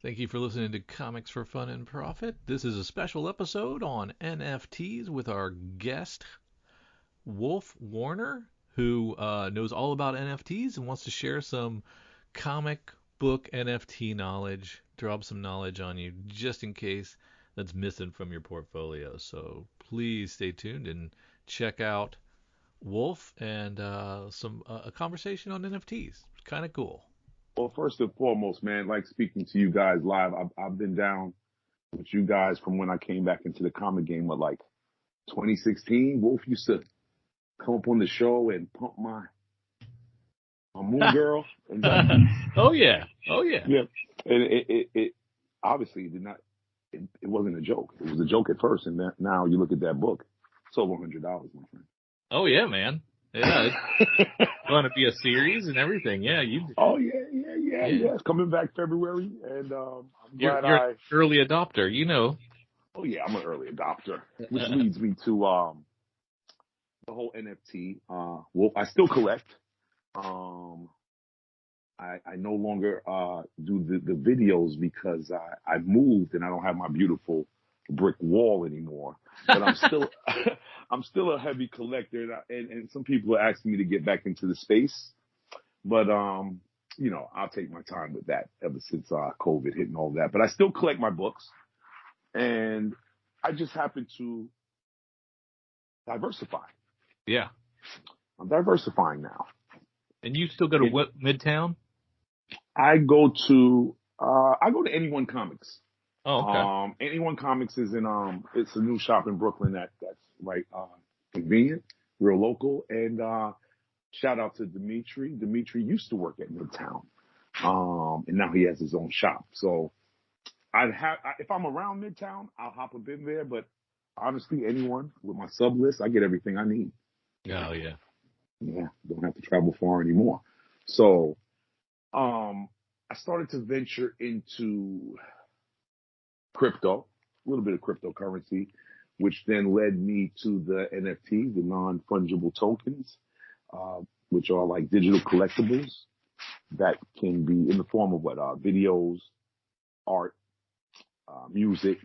Thank you for listening to Comics for Fun and Profit. This is a special episode on NFTs with our guest, Wolf Warner, who knows all about NFTs and wants to share some comic book NFT knowledge, drop some knowledge on you just in case that's missing from your portfolio. So please stay tuned and check out Wolf and a conversation on NFTs. It's kind of cool. Well, first and foremost, man, like speaking to you guys live, I've been down with you guys from when I came back into the comic game of like 2016. Wolf used to come up on the show and pump my Moon Girl. And Oh yeah. yeah. And it obviously did not. It wasn't a joke. It was a joke at first, and now you look at that book, it's over $100, my friend. Oh yeah, man. Yeah, it's going to be a series and everything. Yeah, you. Oh yeah. It's coming back February, and I'm glad you're an early adopter, you know. Oh yeah, I'm an early adopter, which leads me to the whole NFT. Well, I still collect. I no longer do the videos because I moved and I don't have my beautiful brick wall anymore. But I'm still I'm still a heavy collector, and some people are asking me to get back into the space. But you know, I'll take my time with that ever since COVID hit and all that. But I still collect my books, and I just happen to diversify. Yeah. I'm diversifying now. And you still go to what, Midtown? I go to Anyone Comics. Oh, okay. Anyone Comics is in it's a new shop in Brooklyn that's right convenient, real local, and shout out to Dimitri. Dimitri used to work at Midtown, and now he has his own shop. So if I'm around Midtown, I'll hop up in there. But honestly, anyone with my sub list, I get everything I need. Oh yeah. Yeah, don't have to travel far anymore. So, I started to venture into crypto, a little bit of cryptocurrency, which then led me to the NFT, the non-fungible tokens, which are like digital collectibles that can be in the form of videos, art, music,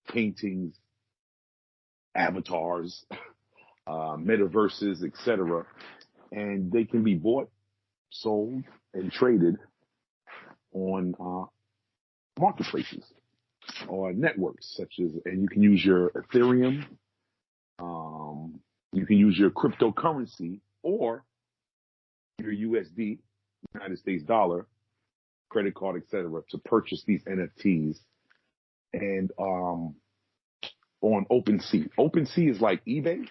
paintings, avatars, metaverses, etc. And they can be bought, sold, and traded on marketplaces or networks and you can use your Ethereum, you can use your cryptocurrency or your USD, United States dollar, credit card, etc., to purchase these NFTs. And on OpenSea. OpenSea is like eBay.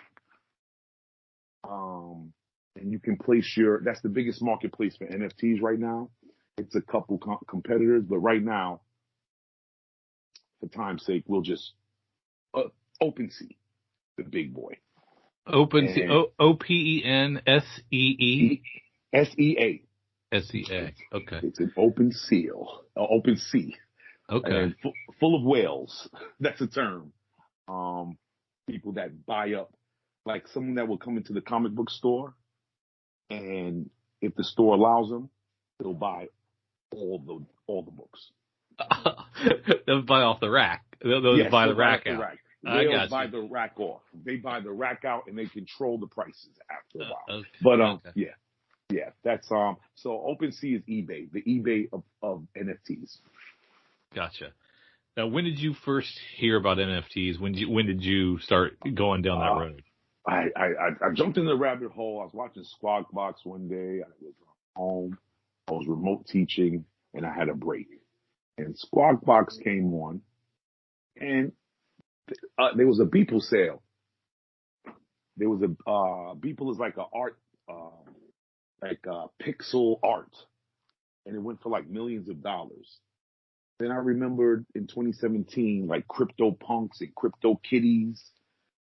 And you can place that's the biggest marketplace for NFTs right now. It's a couple competitors, but right now, for time's sake, we'll just OpenSea, the big boy. OpenSea, OPENSEE? SEA. SEA, okay. It's an open seal, open sea. Okay. And full of whales. That's a term. People that buy up, like someone that will come into the comic book store, and if the store allows them, they'll buy all the books. They'll buy off the rack. They'll buy the rack out. They'll buy the rack off. They buy the rack out and they control the prices after a while. Okay. But yeah, that's so OpenSea is eBay, the eBay of NFTs. Gotcha. Now, when did you first hear about NFTs? When did you start going down that road? I jumped in the rabbit hole. I was watching Squawk Box one day. I was home. I was remote teaching, and I had a break. And Squawk Box came on, and there was a Beeple sale. There was Beeple is like a art, like pixel art, and it went for like millions of dollars. Then I remembered in 2017, like Crypto Punks and Crypto Kitties.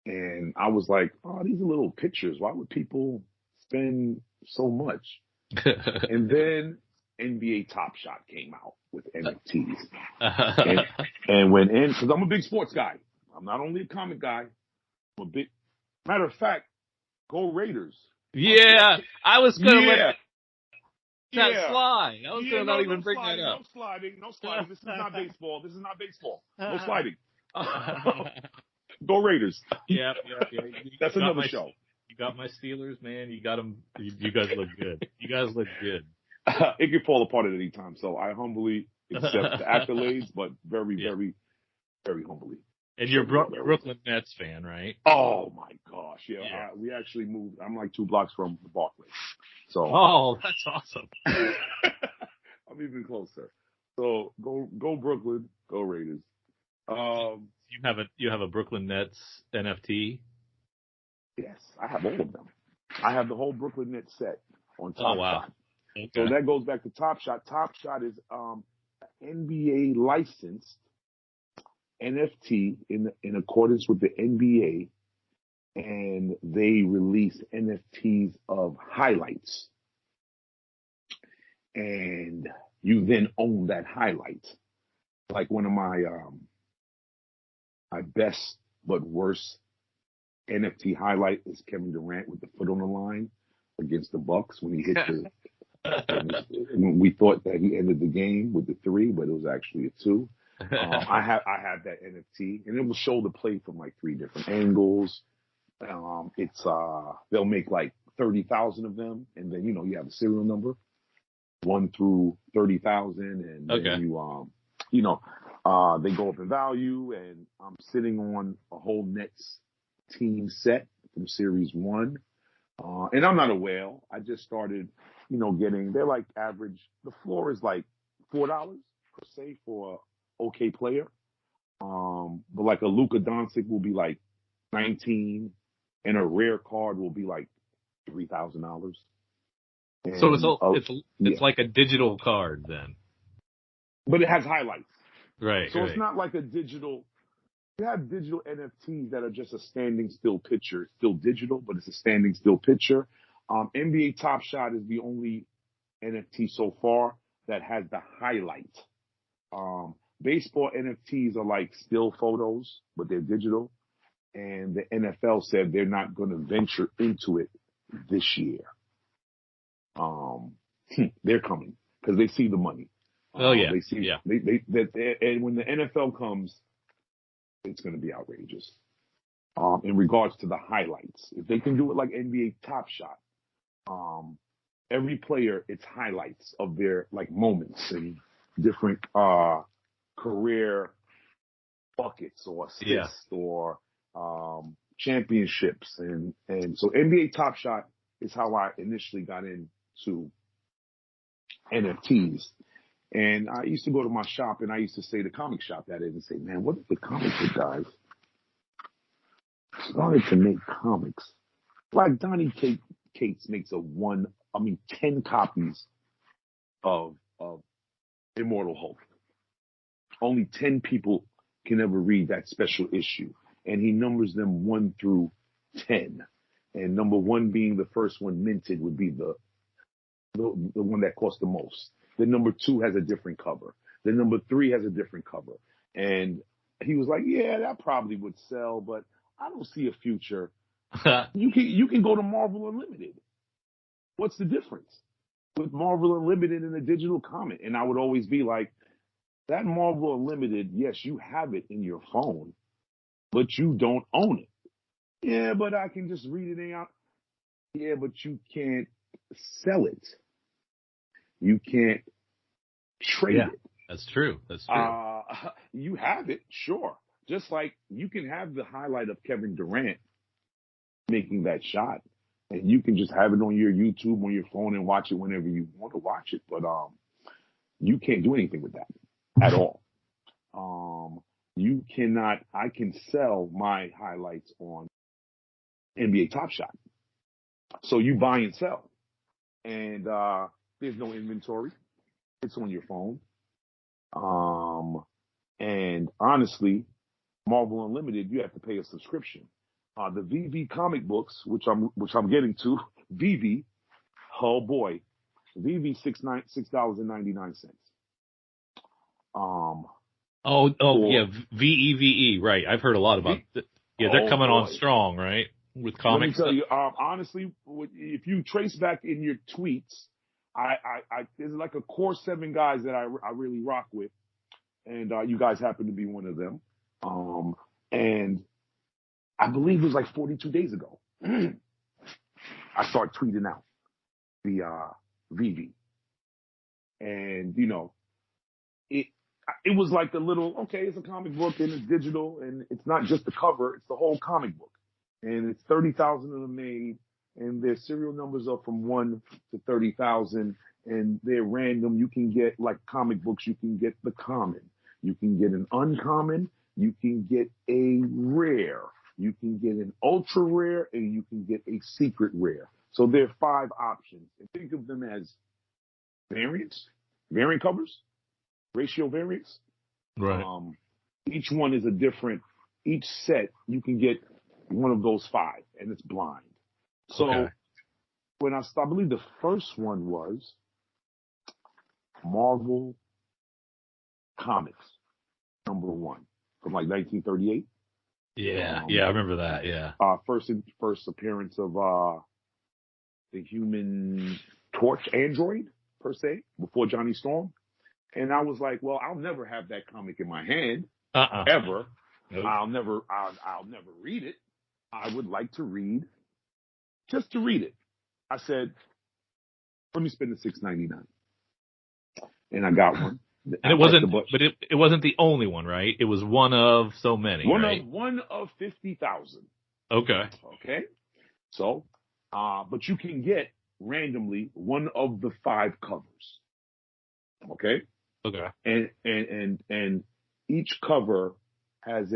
And I was like, oh, these are little pictures. Why would people spend so much? And then NBA Top Shot came out with NFTs. and went in, because I'm a big sports guy. I'm not only a comic guy. I'm a big, matter of fact, go Raiders. Yeah, I was going to That Yeah. slide. I was Yeah, gonna not no, even no bring that sliding, up. no sliding, no sliding. This is not baseball. This is not baseball. No sliding. Go Raiders. Yep. That's another show. You got my Steelers, man. You got them. You guys look good. You guys look good. It could fall apart at any time. So I humbly accept the accolades, but very, Yeah. very, very humbly. And you're a Brooklyn Nets fan, right? Oh my gosh, yeah. Yeah. We actually moved. I'm like 2 blocks from the Barclays, so Oh, that's awesome. I'm even closer. So go Brooklyn, go Raiders. You have a Brooklyn Nets NFT. Yes, I have all of them. I have the whole Brooklyn Nets set on Oh Top wow. Shot. Okay. So that goes back to Top Shot. Top Shot is NBA licensed NFT in accordance with the NBA, and they release NFTs of highlights, and you then own that highlight. Like one of my best but worst NFT highlight is Kevin Durant with the foot on the line against the Bucks when he hit the. And we thought that he ended the game with the 3, but it was actually a 2. I have that NFT, and it will show the play from like 3 different angles. They'll make like 30,000 of them, and then you have a serial number 1 through 30,000, and Okay. then they go up in value. And I'm sitting on a whole Nets team set from Series 1. And I'm not a whale. I just started, they're like average. The floor is like $4 per se for a okay player. But like a Luka Doncic will be like 19, and a rare card will be like $3,000. So it's like a digital card then. But it has highlights. Right. So it's not like a digital. You have digital NFTs that are just a standing still picture. It's still digital, but it's a standing still picture. NBA Top Shot is the only NFT so far that has the highlight. Baseball NFTs are like still photos, but they're digital. And the NFL said they're not going to venture into it this year. They're coming because they see the money. Oh yeah. They see, yeah. And when the NFL comes, it's going to be outrageous. In regards to the highlights, if they can do it like NBA Top Shot, every player, it's highlights of their like moments and different career buckets or assists or championships, and so NBA Top Shot is how I initially got into NFTs. And I used to go to my shop, and I used to say the comic shop that is, and say, man, what if the comic book guys started to make comics like Donnie Cates makes 10 copies of Immortal Hulk. Only 10 people can ever read that special issue, and he numbers them 1 through 10. And number 1 being the first one minted would be the one that cost the most. The number 2 has a different cover. The number 3 has a different cover. And he was like, yeah, that probably would sell, but I don't see a future. You can go to Marvel Unlimited. What's the difference with Marvel Unlimited and a digital comic? And I would always be like, that Marvel Unlimited, yes, you have it in your phone, but you don't own it. Yeah, but I can just read it out. Yeah, but you can't sell it. You can't trade it. That's true. You have it, sure. Just like you can have the highlight of Kevin Durant making that shot, and you can just have it on your YouTube, on your phone, and watch it whenever you want to watch it. But you can't do anything with that at all. You cannot. I can sell my highlights on NBA Top Shot. So you buy and sell, and there's no inventory. It's on your phone. And honestly, Marvel Unlimited, you have to pay a subscription. The VV comic books, which I'm getting to, VV, oh boy, VV $6.99. Yeah, VEVE, right? I've heard a lot about. They're coming on strong, right? With comics. Let me tell you, honestly, if you trace back in your tweets, there's like a core 7 guys that I really rock with, and you guys happen to be one of them. And I believe it was like 42 days ago. I started tweeting out the VV, and it it was like the little, okay, it's a comic book and it's digital and it's not just the cover, it's the whole comic book, and it's 30,000 of them made, and their serial numbers are from 1 to 30,000, and they're random. You can get, like comic books, you can get the common, you can get an uncommon, you can get a rare, you can get an ultra rare, and you can get a secret rare. So there are 5 options, and think of them as variant covers, ratio variants. Right. Each one is a different, each set you can get one of those 5, and it's blind. So Okay. when I believe the first one was Marvel Comics #1 from like 1938. Yeah. Yeah, I remember that. Yeah. First appearance of the Human Torch android per se, before Johnny Storm. And I was like, well, I'll never have that comic in my hand ever. Nope. I'll never read it. I would like to read, just to read it. I said, let me spend the $6.99, and I got one. And it wasn't the only one, right? It was one of so many, right? One of 50,000. Okay. Okay. So, but you can get randomly one of the 5 covers. Okay. Okay. And each cover has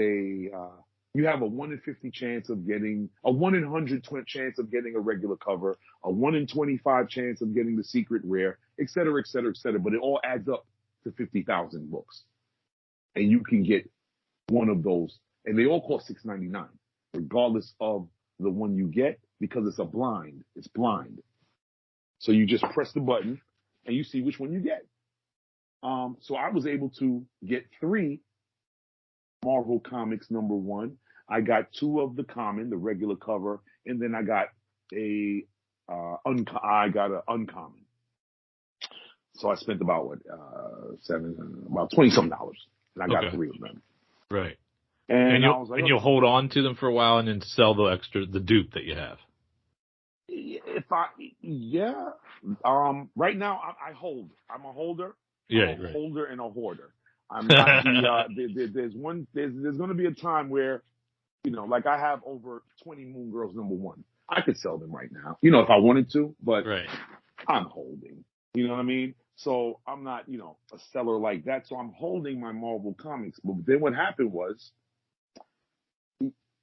you have a 1 in 50 chance of getting, a 1 in 100 chance of getting a regular cover, a 1 in 25 chance of getting the secret rare, et cetera, et cetera, et cetera. But it all adds up to 50,000 books. And you can get one of those, and they all cost $6.99, regardless of the one you get, because it's blind. So you just press the button and you see which one you get. So I was able to get 3 Marvel Comics #1. I got 2 of the common, the regular cover, and then I got an uncommon. So I spent about about $20 something, and I got 3 of them. Right. And I was like, you'll hold on to them for a while and then sell the dupe that you have. Right now I hold. I'm a holder. Yeah, I'm a holder and a hoarder. I'm not there's going to be a time where, like I have over 20 Moon Girls #1. I could sell them right now, if I wanted to, but right. I'm holding. You know what I mean? So I'm not, a seller like that. So I'm holding my Marvel Comics. But then what happened was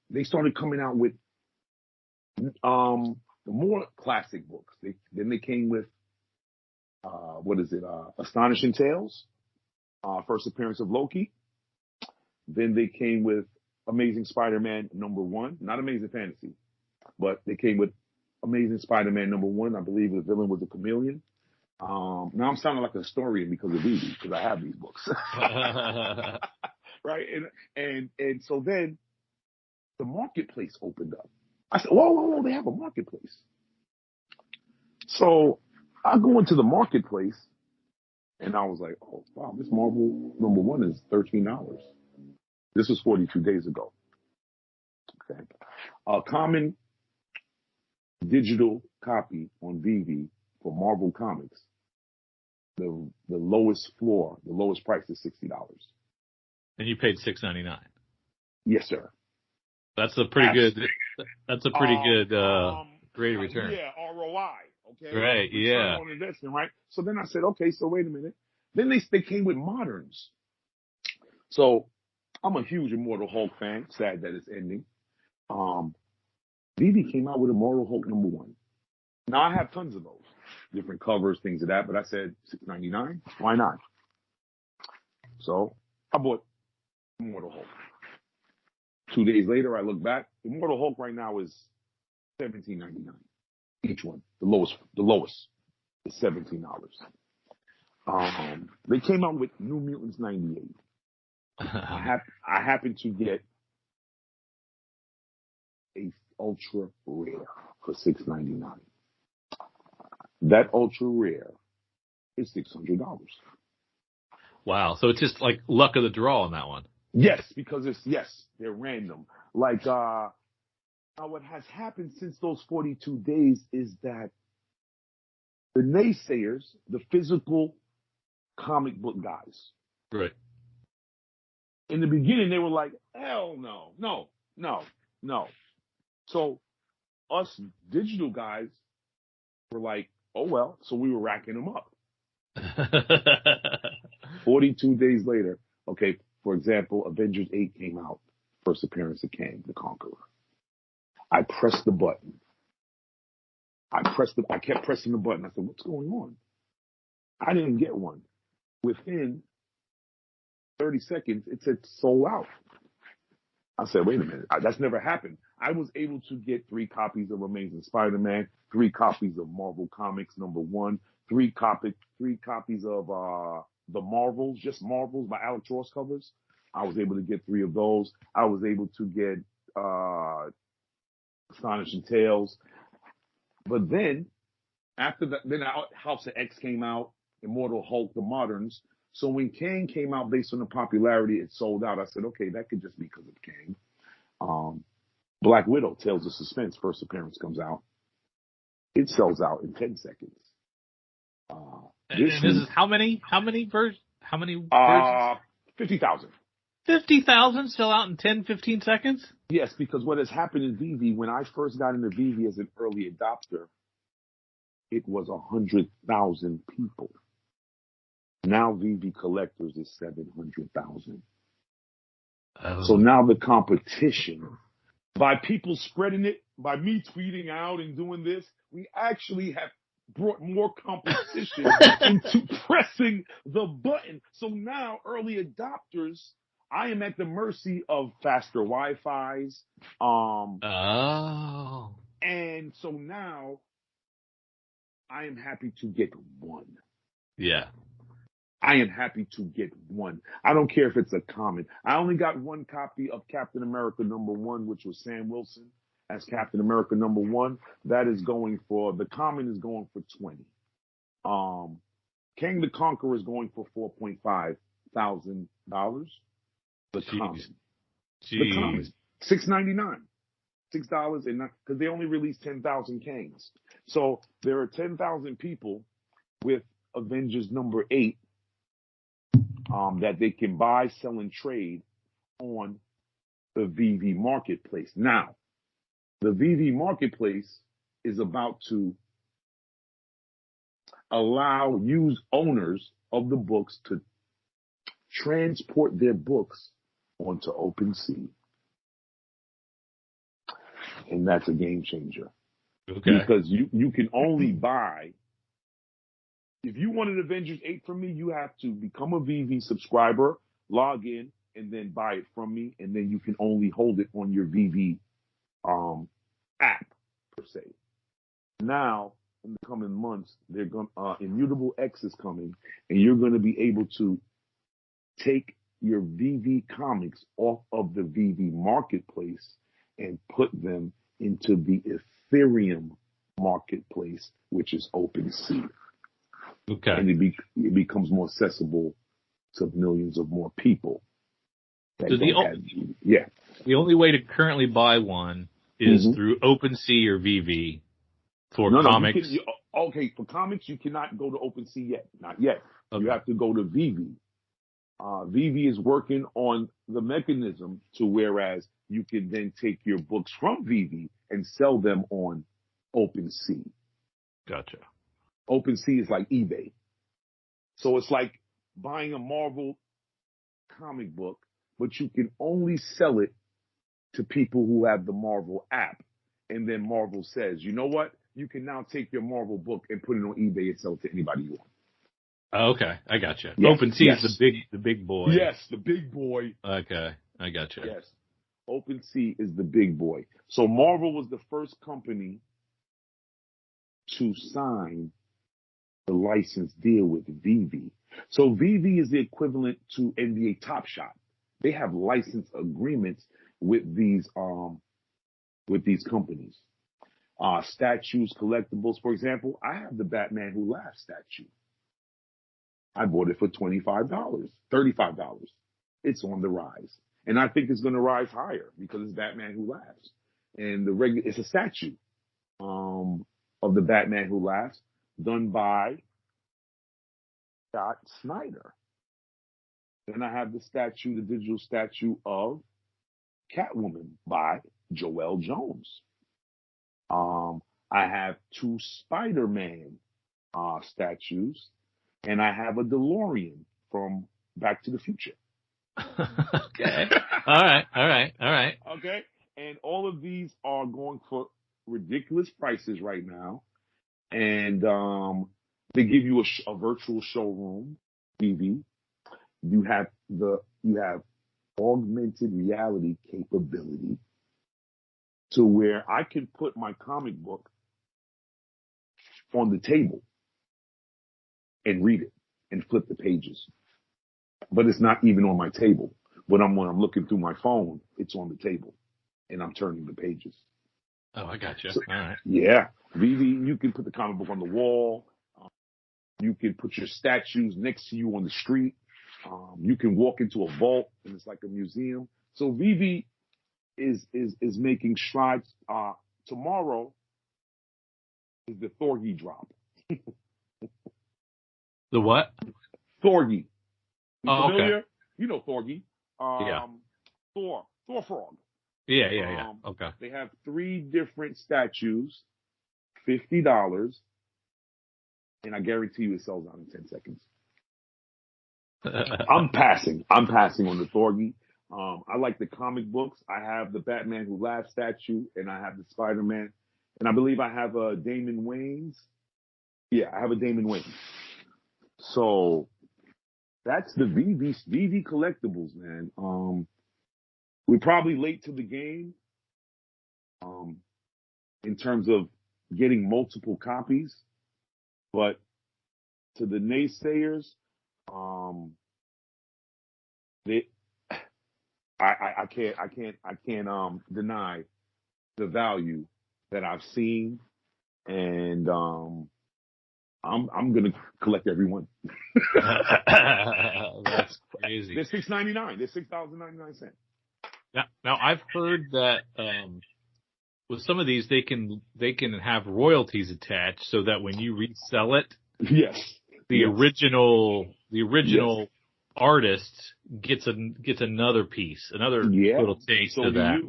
they started coming out with the more classic books. Then they came with Astonishing Tales, first appearance of Loki. Then they came with Amazing Spider-Man #1, not Amazing Fantasy, but they came with Amazing Spider-Man #1. I believe the villain was a chameleon. Now I'm sounding like a historian because of these, because I have these books. Right? And so then the marketplace opened up. I said, whoa, they have a marketplace. So I go into the marketplace, and I was like, oh, wow, this Marvel #1 is $13. This was 42 days ago. Okay. A common digital copy on VV for Marvel Comics, the lowest price is $60. And you paid $6.99. Yes, sir. That's a pretty good rate of return. Yeah, ROI. Okay. Right. Yeah. On investment, right? So then I said, okay, so wait a minute. Then they came with moderns. So I'm a huge Immortal Hulk fan. Sad that it's ending. VV came out with Immortal Hulk #1. Now I have tons of those, different covers, things of that. But I said $6.99. Why not? So I bought Immortal Hulk. 2 days later, I look back. Immortal Hulk right now is $17.99 each one. The lowest is $17. They came out with New Mutants '98. I happen to get a ultra rare for $6.99. That ultra rare It's $600. Wow. So it's just like luck of the draw on that one. Yes, because they're random. Like now what has happened since those 42 days is that the naysayers, the physical comic book guys, Right. in the beginning they were like, hell no, no, no, no. So us digital guys were like, oh well. So we were racking them up. 42 days later, okay, for example, Avengers 8 came out, first appearance of Kang the Conqueror. I pressed the button. I kept pressing the button. I said, what's going on? I didn't get one. Within 30 seconds, it said sold out. I said, wait a minute. That's never happened. I was able to get 3 copies of Amazing Spider-Man, 3 copies of Marvel Comics #1, 3 copies of the Marvels, just Marvels by Alex Ross covers. I was able to get 3 of those. I was able to get Astonishing Tales. But then, after that, then House of X came out, Immortal Hulk, the Moderns. So when Kang came out based on the popularity, it sold out. I said, okay, that could just be because of Kang. Black Widow, Tales of Suspense, first appearance comes out. It sells out in 10 seconds. This is how many versions? 50,000. 50,000 sell out in 10, 15 seconds? Yes, because what has happened in VV, when I first got into VV as an early adopter, it was 100,000 people. Now VV collectors is 700,000. Oh. So now the competition, by people spreading it, by me tweeting out and doing this, we actually have brought more competition into pressing the button. So now early adopters, I am at the mercy of faster Wi-Fi's. And so now I am happy to get one. Yeah. I am happy to get one. I don't care if it's a common. I only got 1 copy of Captain America #1, which was Sam Wilson as Captain America #1. That is going for, the common is going for 20. Kang the Conqueror is going for $4.5 thousand. The common. The common. $6.99. $6 and because they only released 10,000 Kangs. So there are 10,000 people with Avengers #8 that they can buy, sell, and trade on the VV Marketplace. Now, the VV Marketplace is about to allow owners of the books to transport their books onto OpenSea. And that's a game changer. Okay. Because you can only buy, if you wanted Avengers 8 from me, you have to become a VV subscriber, log in, and then buy it from me, and then you can only hold it on your VV app, per se. Now, in the coming months, they're going Immutable X is coming, and you're going to be able to take your VV comics off of the VV Marketplace and put them into the Ethereum Marketplace, which is OpenSea. Okay. And it becomes more accessible to millions of more people. So the only way to currently buy one is through OpenSea or VV for comics. For comics, you cannot go to OpenSea yet. Not yet. Okay. You have to go to VV. VV is working on the mechanism to whereas you can then take your books from VV and sell them on OpenSea. Gotcha. OpenSea is like eBay. So it's like buying a Marvel comic book, but you can only sell it to people who have the Marvel app. And then Marvel says, you know what? You can now take your Marvel book and put it on eBay and sell it to anybody you want. Oh, okay, I gotcha. Yes, OpenSea is the big boy. Yes, the big boy. Okay, I gotcha. Yes, OpenSea is the big boy. So Marvel was the first company to sign the license deal with VV. So VV is the equivalent to NBA Top Shot. They have license agreements with these companies. Statues, collectibles. For example, I have the Batman Who Laughs statue. I bought it for $25, $35. It's on the rise. And I think it's going to rise higher because it's Batman Who Laughs. And it's a statue, of the Batman Who Laughs done by Scott Snyder. Then I have the digital statue of Catwoman by Joelle Jones. I have two Spider-Man statues, and I have a DeLorean from Back to the Future. Okay. All right. Okay. And all of these are going for ridiculous prices right now. And they give you a virtual showroom, TV. You have augmented reality capability to where I can put my comic book on the table and read it and flip the pages. But it's not even on my table. When I'm looking through my phone, it's on the table and I'm turning the pages. Oh, I got you. So, all right. yeah. Vivi, you can put the comic book on the wall. You can put your statues next to you on the street. You can walk into a vault and it's like a museum. So Vivi is making strides. Tomorrow is the Thorgy drop. The what? Thorgy. You familiar? Okay. You know Thorgy. Yeah. Thor Frog. Yeah. Okay. They have 3 different statues, $50, and I guarantee you it sells out in 10 seconds. I'm passing on the Thorgy. I like the comic books. I have the Batman Who Laughs statue, and I have the Spider-Man, and I believe I have a Damon Wayans. Yeah, I have a Damon Wayans. So that's the VV collectibles, man. We're probably late to the game, in terms of getting multiple copies, but to the naysayers, I can't deny the value that I've seen, and I'm gonna collect every one. That's crazy. They're $6.99. They're $6.99. Now I've heard that with some of these they can have royalties attached so that when you resell it, yes, the original yes. artist gets another piece, another little taste so of that.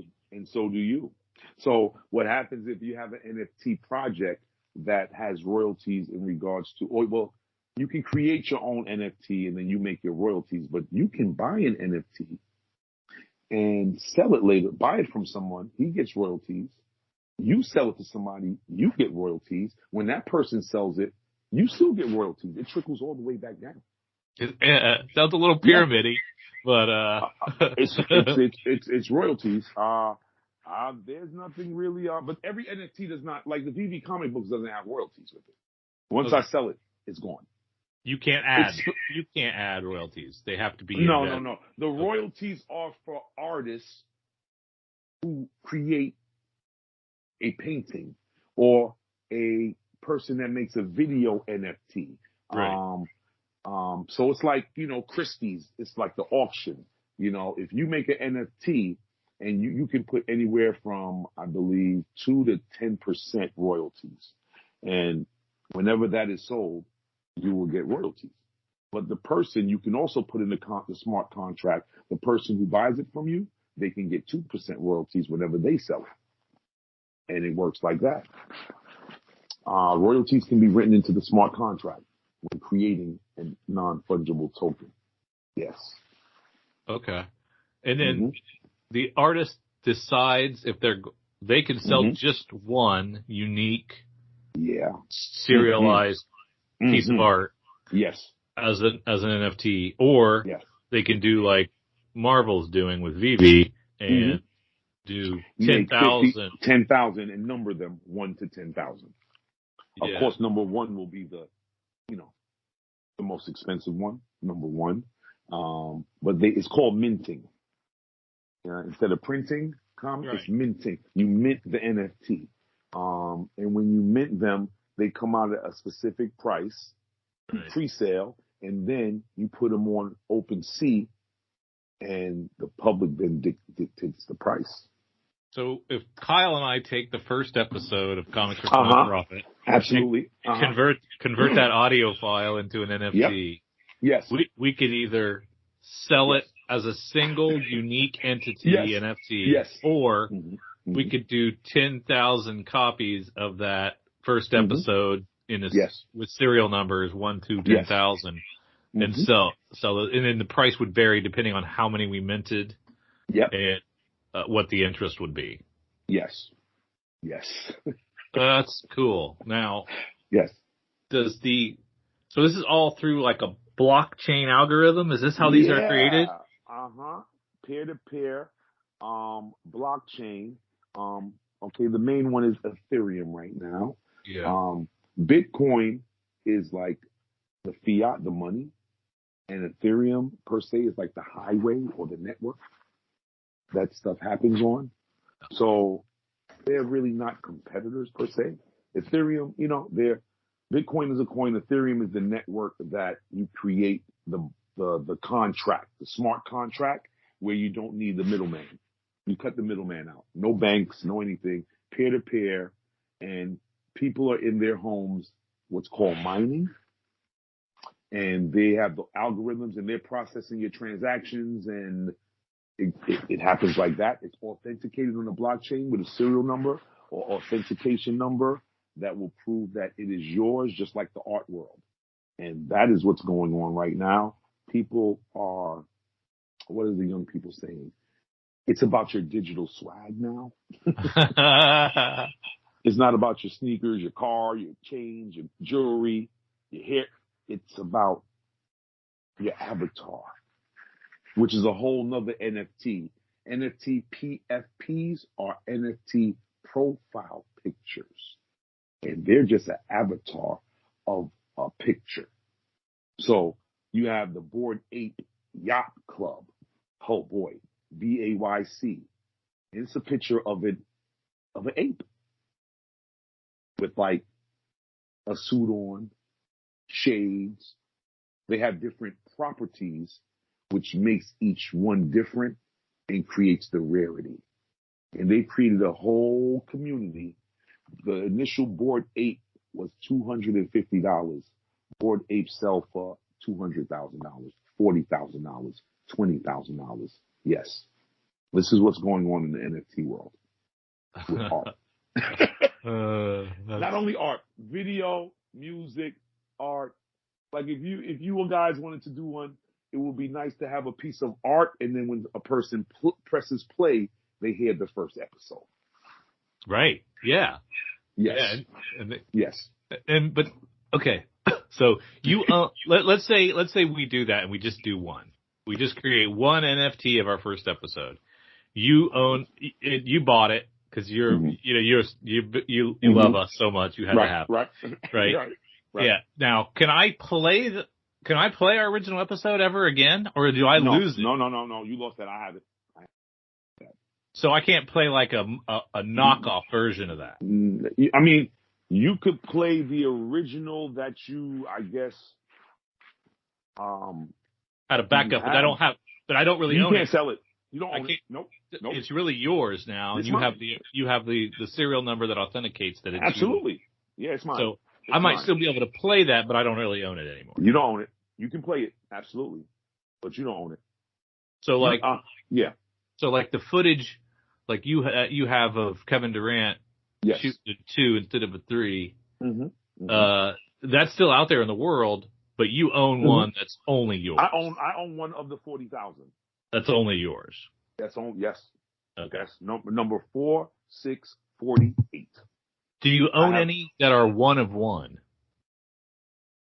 So do you. So what happens if you have an NFT project that has royalties in regards to, well, you can create your own NFT and then you make your royalties, but you can buy an NFT and sell it later, buy it from someone, he gets royalties. You sell it to somebody, you get royalties. When that person sells it, you still get royalties. It trickles all the way back down. Sounds a little pyramid-y, but it's royalties. There's nothing really, but every NFT does not, like the VV comic books doesn't have royalties with it. Once I sell it, it's gone. You can't add royalties. They have to be no. The royalties are for artists who create a painting or a person that makes a video NFT. Right. So it's like, Christie's, it's like the auction. If you make an NFT and you can put anywhere from, I believe, 2 to 10% royalties. And whenever that is sold, you will get royalties. But the person, you can also put in the smart contract, the person who buys it from you, they can get 2% royalties whenever they sell it. And it works like that. Royalties can be written into the smart contract when creating a non-fungible token. Yes. Okay. And then the artist decides if they can sell just one unique, serialized piece of art. Yes. As an NFT, or they can do like Marvel's doing with VV and do 10,000. 10,000 and number them 1 to 10,000. Of course, number 1 will be the most expensive one, number 1. But it's called minting. Instead of printing it's minting. You mint the NFT. And when you mint them, they come out at a specific price, pre-sale, and then you put them on OpenSea, and the public then dictates the price. So if Kyle and I take the first episode of Comics for Uh-huh. Profit, Absolutely. convert that audio file into an NFT, Yes. we could either sell it as a single unique entity NFT, or we could do 10,000 copies of that first episode with serial numbers 1 to 10,000, and sell it, and then the price would vary depending on how many we minted, and what the interest would be. Yes. That's cool. Now, yes. So this is all through like a blockchain algorithm? Is this how these are created? Peer-to-peer, blockchain. Okay, the main one is Ethereum right now. Yeah. Bitcoin is like the fiat, the money, and Ethereum per se is like the highway or the network that stuff happens on. So they're really not competitors per se. Ethereum, Bitcoin is a coin. Ethereum is the network that you create the contract, the smart contract, where you don't need the middleman. You cut the middleman out. No banks, no anything. Peer to peer, and people are in their homes, what's called mining, and they have the algorithms, and they're processing your transactions, and it happens like that. It's authenticated on the blockchain with a serial number or authentication number that will prove that it is yours, just like the art world. And that is what's going on right now. People are, what are the young people saying? It's about your digital swag now. It's not about your sneakers, your car, your chains, your jewelry, your hair. It's about your avatar, which is a whole nother NFT. NFT PFPs are NFT profile pictures. And they're just an avatar of a picture. So you have the Bored Ape Yacht Club. Oh boy, BAYC. It's a picture of an ape with like a suit on, shades. They have different properties, which makes each one different and creates the rarity. And they created a whole community. The initial Bored Ape was $250. Bored Ape sell for $200,000, $40,000, $20,000. Yes. This is what's going on in the NFT world with art. Not only art, video, music, art. Like if you guys wanted to do one, it would be nice to have a piece of art, and then when a person presses play, they hear the first episode. Right. Yeah. Yes. Yeah, but okay. So let's say we do that and we just do one. We just create one NFT of our first episode. You bought it because you love us so much. You had to have it. Right. Yeah. Now, can I play our original episode ever again, or do I lose it? No. You lost that. I have it. So I can't play like a knockoff version of that. I mean, you could play the original that you, I guess, had a backup, but I don't really own it. You can't sell it. You don't own it. Nope. It's really yours now, and you have the serial number that authenticates that it's absolutely. You. Yeah, it's mine. So I might still be able to play that, but I don't really own it anymore. You don't own it. You can play it, absolutely, but you don't own it. So yeah. So like the footage, like you have of Kevin Durant shooting a 2 instead of a 3. That's still out there in the world, but you own one that's only yours. I own one of the 40,000. That's only yours. That's on. Yes. Okay. That's number 4648. Do you own any that are one of one?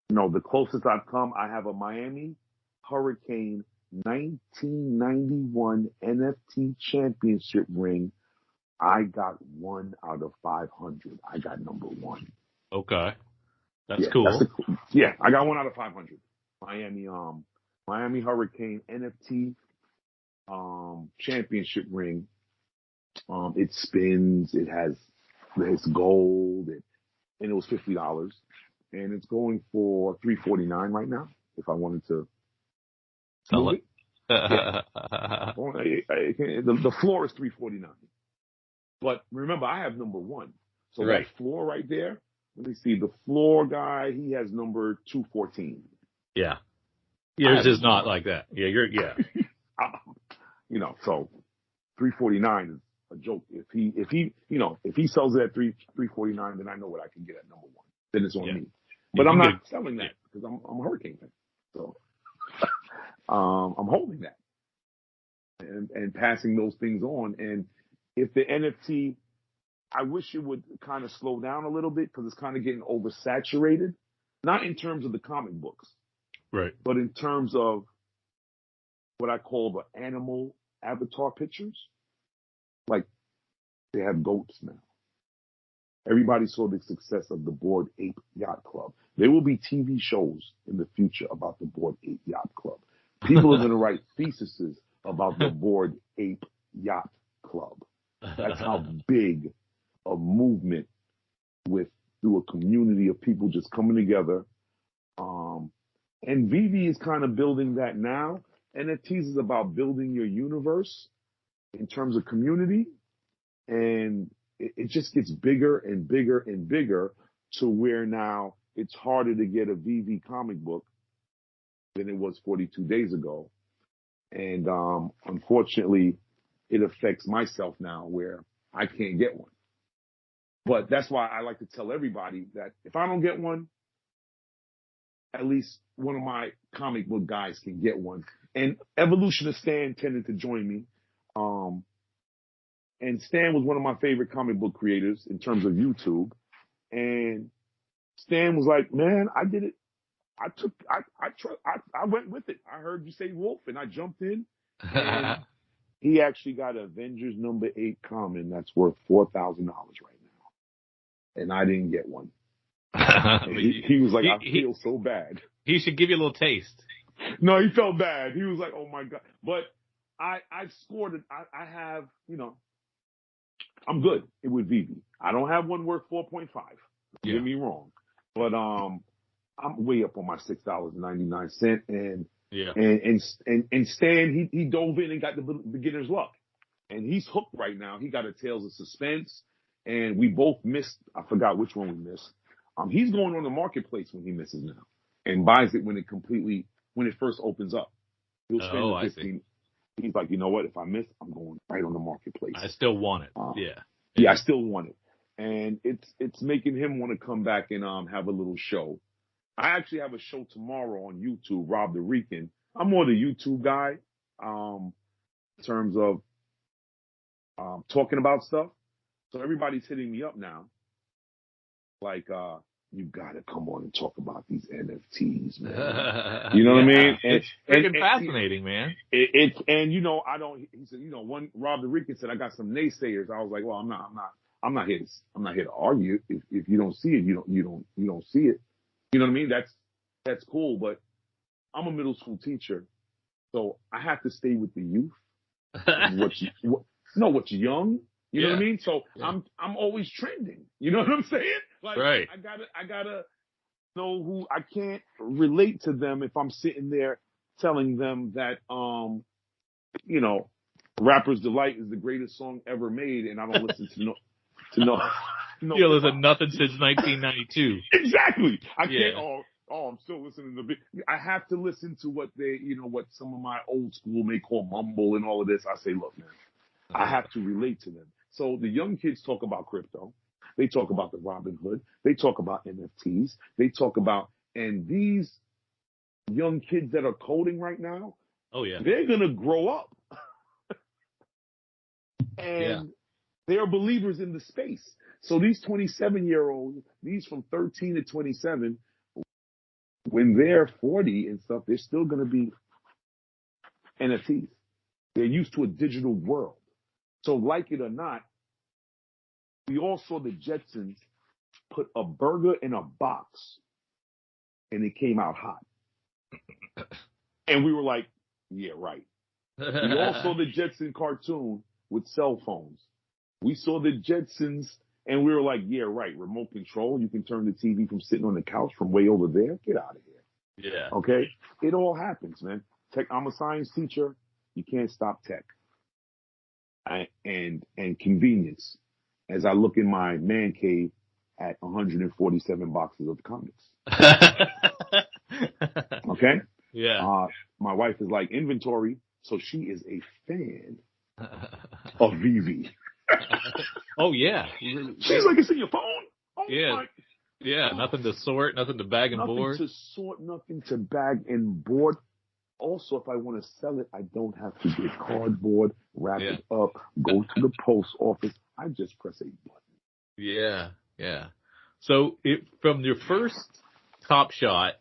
No, the closest I've come, I have a Miami Hurricane 1991 NFT championship ring. I got 1 out of 500. I got number 1. Okay. That's cool. I got 1 out of 500. Miami Hurricane NFT championship ring. It spins. It's gold, and it was $50, and it's going for $349 right now. if I wanted to Sell move it. it. Yeah. The floor is 349. But remember, I have number one. So that Right. floor right there, let me see. The floor guy, he has number 214. Yeah. I Yours have is number not one. like that. Yeah, So 349 is a joke. If he sells it at 349, then I know what I can get at number one. Then it's on yeah. me. You But I'm can not get selling yeah. that because I'm a Hurricane fan. So I'm holding that and passing those things on. And if the NFT, I wish it would kind of slow down a little bit because it's kind of getting oversaturated. Not in terms of the comic books, Right. but in terms of what I call the animal avatar pictures. Like they have goats now. Everybody saw the success of the Bored Ape Yacht Club. There will be TV shows in the future about the Bored Ape Yacht Club. People are going to write theses about the Bored Ape Yacht Club. That's how big a movement through a community of people just coming together. And Vivi is kind of building that now. NFTs is about building your universe in terms of community. And it just gets bigger and bigger and bigger to where now it's harder to get a VV comic book than it was 42 days ago. And unfortunately, it affects myself now where I can't get one. But that's why I like to tell everybody that if I don't get one, at least one of my comic book guys can get one. And Evolution of Stan tended to join me. And Stan was one of my favorite comic book creators in terms of YouTube. And Stan was like, man, I did it. I went with it. I heard you say Wolf and I jumped in and he actually got Avengers #8 common that's worth $4,000 right now. And I didn't get one. And he was like, I feel so bad. He should give you a little taste. No, he felt bad. He was like, oh my God. But I've scored it. I have, I'm good with Vivi. I don't have one worth 4.5. Yeah. Get me wrong. But I'm way up on my $6.99 and Yeah. and Stan he dove in and got the beginner's luck. And he's hooked right now. He got a Tales of Suspense and we both missed, I forgot which one we missed. He's going on the marketplace when he misses now and buys it when it first opens up. He'll spend the 15. He's like, you know what? If I miss, I'm going right on the marketplace. I still want it. Yeah, I still want it. And it's making him want to come back and have a little show. I actually have a show tomorrow on YouTube, Rob the Rican. I'm more the YouTube guy, in terms of talking about stuff. So everybody's hitting me up now. Like, you gotta come on and talk about these NFTs, man. You know what I mean? It's freaking fascinating, man. He said, Rob the Rican said, I got some naysayers. I was like, well, I'm not here to argue. If you don't see it, you don't see it. You know what I mean? That's cool, but I'm a middle school teacher, so I have to stay with the youth. What's young. You know what I mean? So I'm always trending. You know what I'm saying? Like right. I gotta know who I can't relate to them if I'm sitting there telling them that Rapper's Delight is the greatest song ever made and I don't listen to no you don't listen to nothing since 1992. Exactly. I can't I'm still listening to I have to listen to what what some of my old school may call mumble and all of this. I say, look, man, I have to relate to them. So the young kids talk about crypto. They talk about the Robin Hood. They talk about NFTs. They talk about, and these young kids that are coding right now, they're going to grow up. And they're believers in the space. So these 27-year-olds, these from 13 to 27, when they're 40 and stuff, they're still going to be NFTs. They're used to a digital world. So like it or not, we all saw the Jetsons put a burger in a box and it came out hot. And we were like, yeah, right. We all saw the Jetson cartoon with cell phones. We saw the Jetsons and we were like, yeah, right. Remote control. You can turn the TV from sitting on the couch from way over there. Get out of here. Yeah. Okay? It all happens, man. I'm a science teacher. You can't stop tech. And convenience. As I look in my man cave at 147 boxes of comics. Okay? Yeah. Uh, my wife is like inventory, so she is a fan of VV. Oh yeah. She's like, it's in your phone? Oh Yeah. my Yeah. God. Nothing to sort, nothing to bag and Nothing board. to sort, nothing to bag and board. Also, if I want to sell it, I don't have to get cardboard, wrap Yeah. it up, go to the post office. I just press a button. Yeah. Yeah. So from your first Top Shot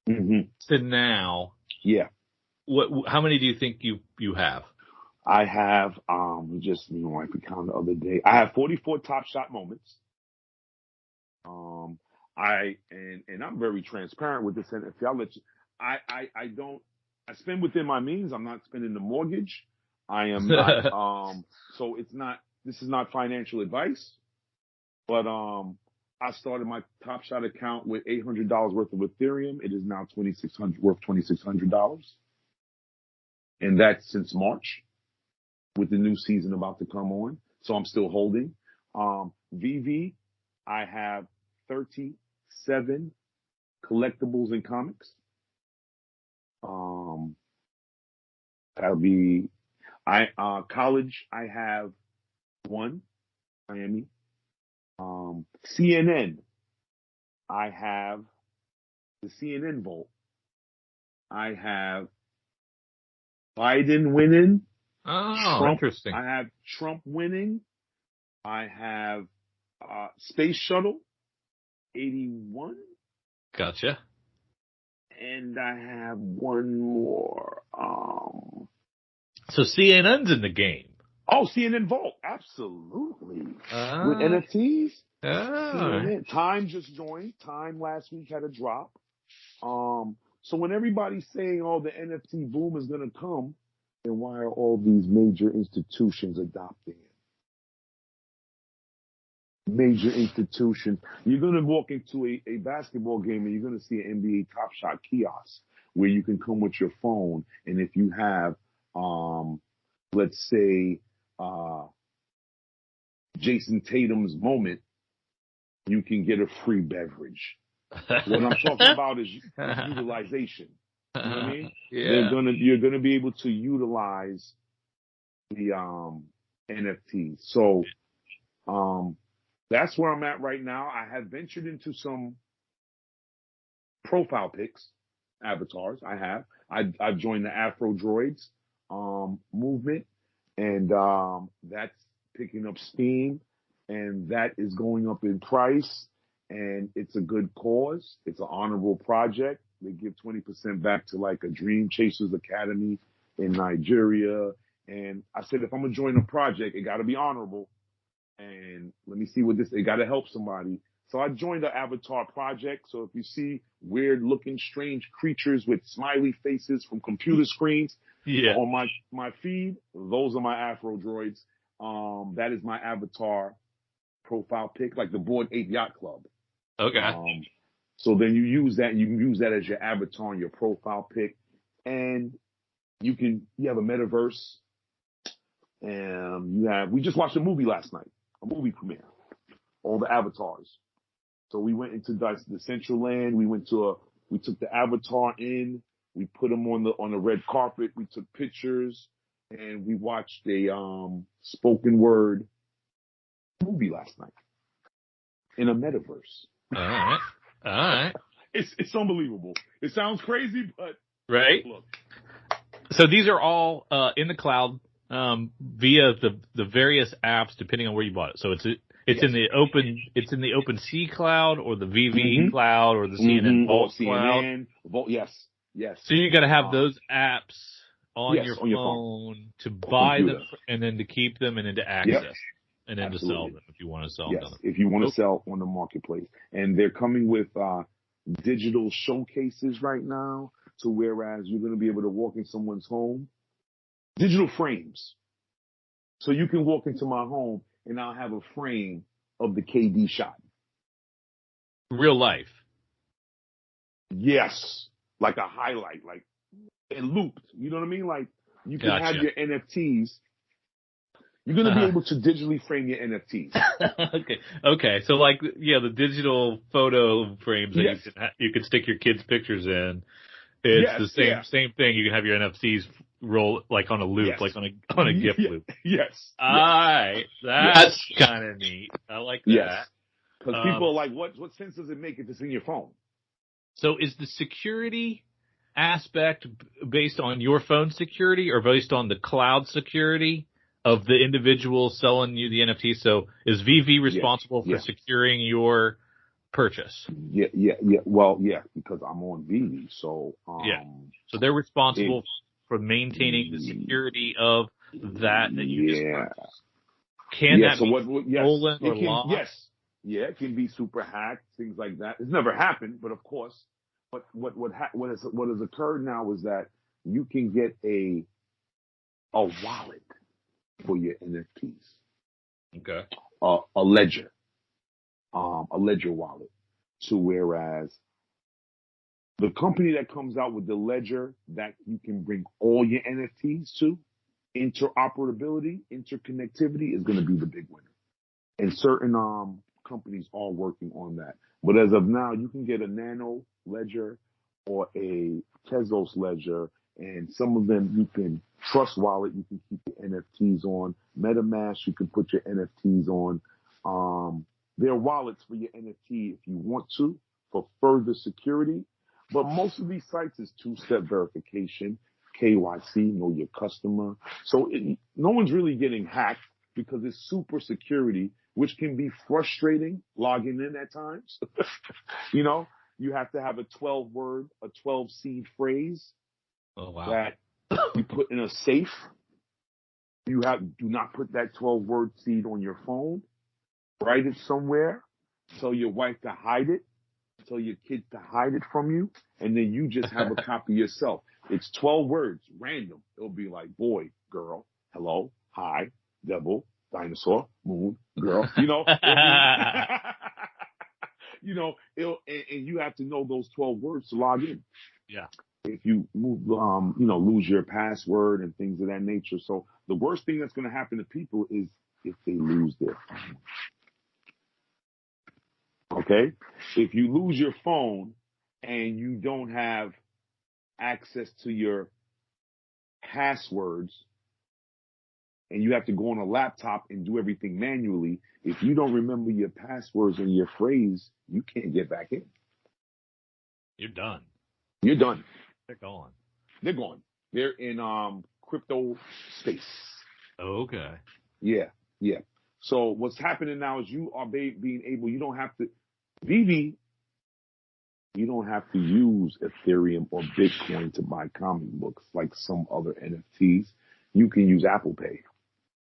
Mm-hmm. to now, Yeah. how many do you think you have? I have, just, me and my wife, we counted the other day. I have 44 Top Shot moments. And I'm very transparent with this. And if y'all let you, I don't, I spend within my means. I'm not spending the mortgage. I am not, so this is not financial advice, but, I started my Top Shot account with $800 worth of Ethereum. It is now worth $2,600. And that's since March with the new season about to come on. So I'm still holding. VV, I have 37 collectibles and comics. That'll be college. I have one, Miami. CNN. I have the CNN Vault. I have Biden winning. Oh, Trump. interesting. I have Trump winning. I have Space Shuttle 81. Gotcha. And I have one more. So CNN's in the game. CNN Vault, absolutely. With Ah. NFTs, Ah. CNN. Time just joined. Time last week had a drop. So when everybody's saying, "Oh, the NFT boom is going to come," then why are all these major institutions adopting it? Major institutions. You're going to walk into a basketball game and you're going to see an NBA Top Shot kiosk where you can come with your phone, and if you have, let's say, Jason Tatum's moment, you can get a free beverage. What I'm talking about is utilization. You know what I mean? Yeah. You're gonna be able to utilize the NFTs. So that's where I'm at right now. I have ventured into some profile pics, avatars. I've joined the Afro Droids movement, and that's picking up steam, and that is going up in price, and it's a good cause. It's an honorable project. They give 20% back to like a Dream Chasers Academy in Nigeria. And I said, if I'm gonna join a project, it gotta be honorable. And let me see it gotta help somebody. So I joined the Avatar project. So if you see weird looking, strange creatures with smiley faces from computer screens Yeah. on my feed, those are my Afro droids. That is my Avatar profile pic, like the Bored Ape Yacht Club. Okay. So then you use that as your avatar and your profile pic, and you have a metaverse, and we just watched a movie last night, a movie premiere, all the avatars. So we went into the Central Land. We took the avatar in. We put them on the red carpet. We took pictures, and we watched a spoken word movie last night in a metaverse. All right. All right. It's unbelievable. It sounds crazy, but Right. look. So these are all in the cloud via the various apps, depending on where you bought it. So it's Yes. in the OpenSea cloud or the VV cloud or the CNN Vault cloud. CNN Vault. Yes. So you got to have those apps on your on your phone to buy them and then to keep them and then to access. Yep. And then Absolutely. to sell them if you want to sell Yes, them. if you want to sell on the marketplace. And they're coming with digital showcases right now, to whereas you're going to be able to walk in someone's home. Digital frames. So you can walk into my home and I'll have a frame of the KD shot. Real life. Yes. like a highlight, like and looped. You know what I mean? Like you can have Gotcha. your NFTs. You're gonna be able to digitally frame your NFTs. Okay. So like, yeah, the digital photo frames that Yes. you can stick your kids' pictures in. It's Yes. the Yeah. same thing. You can have your NFTs roll like on a loop, Yes. like on a GIF Yeah. loop. Yes. Yes. Alright, Yes. that's kind of neat. I like Yes. that. Because people are like, what sense does it make if it's in your phone? So is the security aspect based on your phone security or based on the cloud security of the individual selling you the NFT? So is VV Yeah. responsible for Yeah. securing your purchase? Yeah. Well, yeah, because I'm on Vivi, so Yeah. So they're responsible it, for maintaining the security of that you just yeah, purchased. Can yeah. that So be what? Yes, stolen or it can. lost? Yes, yeah, it can be super hacked, things like that. It's never happened, but of course, what has occurred now is that you can get a wallet for your NFTs, Okay. a ledger wallet. So whereas the company that comes out with the ledger that you can bring all your NFTs to, interoperability, interconnectivity is going to be the big winner. And certain companies are working on that. But as of now, you can get a Nano ledger or a Tezos ledger, and some of them you can Trust Wallet, you can keep your NFTs on. MetaMask, you can put your NFTs on. There are wallets for your NFT if you want to for further security. But most of these sites is two-step verification, KYC, know your customer. So no one's really getting hacked because it's super security, which can be frustrating logging in at times. You know, you have to have a 12-word, a 12-seed phrase Oh wow. that you put in a safe. Do not put that 12-word seed on your phone. Write it somewhere. Tell your wife to hide it. Tell your kids to hide it from you. And then you just have a copy yourself. It's 12 words, random. It'll be like boy, girl, hello, hi, devil, dinosaur, moon, girl. You know, and you have to know those 12 words to log in. Yeah. If you lose your password and things of that nature. So the worst thing that's going to happen to people is if they lose their phone. Okay? If you lose your phone and you don't have access to your passwords and you have to go on a laptop and do everything manually, if you don't remember your passwords and your phrase, you can't get back in. You're done. You're done. They're gone. They're gone. They're in crypto space. Okay. Yeah. So what's happening now is you are being able, you don't have to, VV, you don't have to use Ethereum or Bitcoin to buy comic books like some other NFTs. You can use Apple Pay.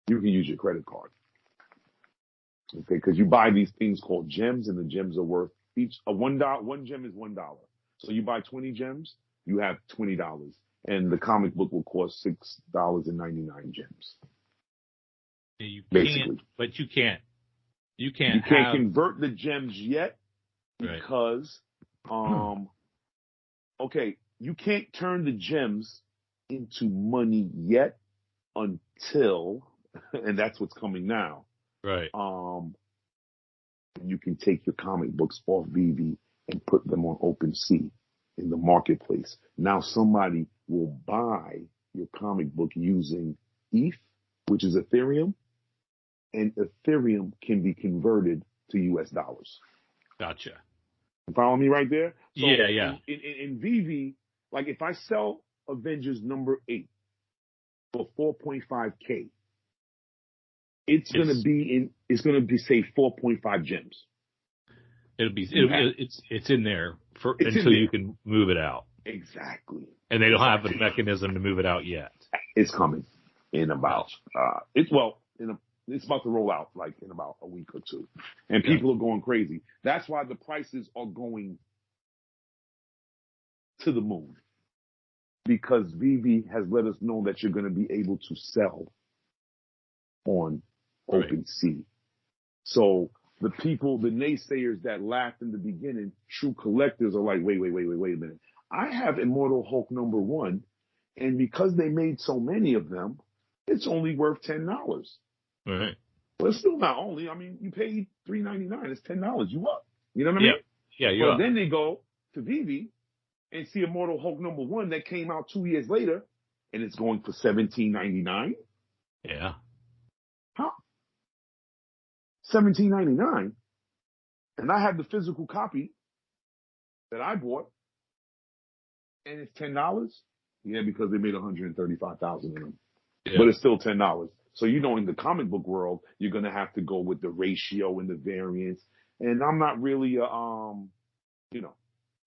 You can use your credit card. Okay, because you buy these things called gems, and the gems are worth one gem is $1. So you buy 20 gems, you have $20, and the comic book will cost $6.99 gems. Yeah, you Basically, can't, but you can't. You you can't can't have. convert the gems yet Right. because, okay, you can't turn the gems into money yet until, and that's what's coming now. Right. You can take your comic books off VV and put them on OpenSea in the marketplace. Now somebody will buy your comic book using ETH, which is Ethereum, and Ethereum can be converted to US dollars. Gotcha. You follow me right there? So Yeah. in VV, like if I sell Avengers number 8 for 4.5K, it's gonna be say 4.5 gems. It's in there It's in until there. you can move it out. Exactly. And they don't have a mechanism to move it out yet. It's coming in about Gotcha. it's about to roll out like in about a week or two, and people are going crazy. That's why the prices are going to the moon, because VV has let us know that you're going to be able to sell on OpenSea. So the naysayers that laughed in the beginning, true collectors are like, wait a minute. I have Immortal Hulk #1, and because they made so many of them, it's only worth $10. Right. But it's still not only. I mean, you pay $3.99. It's $10. You up? You know what I Yeah. mean? Yeah, you're But up. then they go to Vivi and see Immortal Hulk #1 that came out 2 years later, and it's going for $17.99. Yeah. Huh? $17.99, and I have the physical copy that I bought, and it's $10. Yeah, because they made 135,000 of them, Yeah. but it's still $10. So in the comic book world, you're gonna have to go with the ratio and the variance. And I'm not really a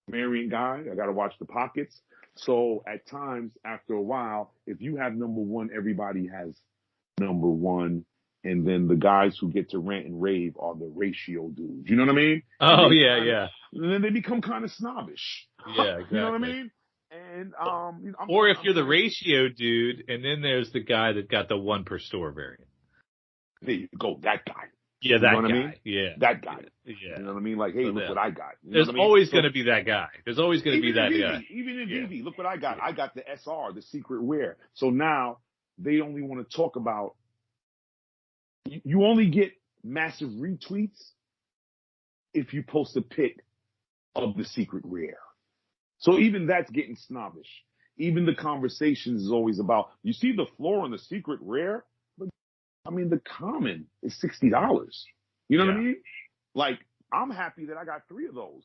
variant guy. I got to watch the pockets. So at times, after a while, if you have #1, everybody has #1. And then the guys who get to rant and rave are the ratio dudes. You know what I mean? Oh, yeah, yeah. And then they become kind of snobbish. Yeah, exactly. You know what I mean? And or if you're the ratio dude, and then there's the guy that got the one per store variant. There you go, that guy. Yeah, that guy. I mean? Yeah, that guy. Yeah. You know what I mean? Like, hey, look what I got. There's always going to be that guy. There's always going to be that guy. Even in Vivi, look what I got. I got the SR, the secret rare. So now they only want to talk about. You only get massive retweets if you post a pic of the secret rare. So even that's getting snobbish. Even the conversations is always about, you see the floor on the secret rare? But I mean, the common is $60. You know what I mean? Like, I'm happy that I got 3 of those.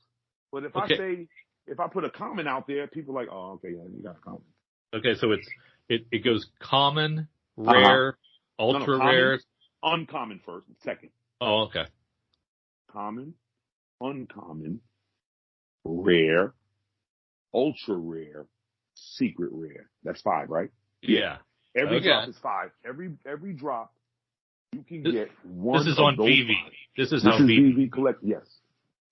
But if I put a common out there, people are like, oh, okay, yeah, you got a common. Okay, so it goes common, rare, ultra rare. Uncommon first, second. Oh, okay. Common, uncommon, rare, ultra rare, secret rare. That's 5, right? Yeah. Every drop is 5. Every drop you can get one. This is on Vivi. This is how Vivi collect. Yes.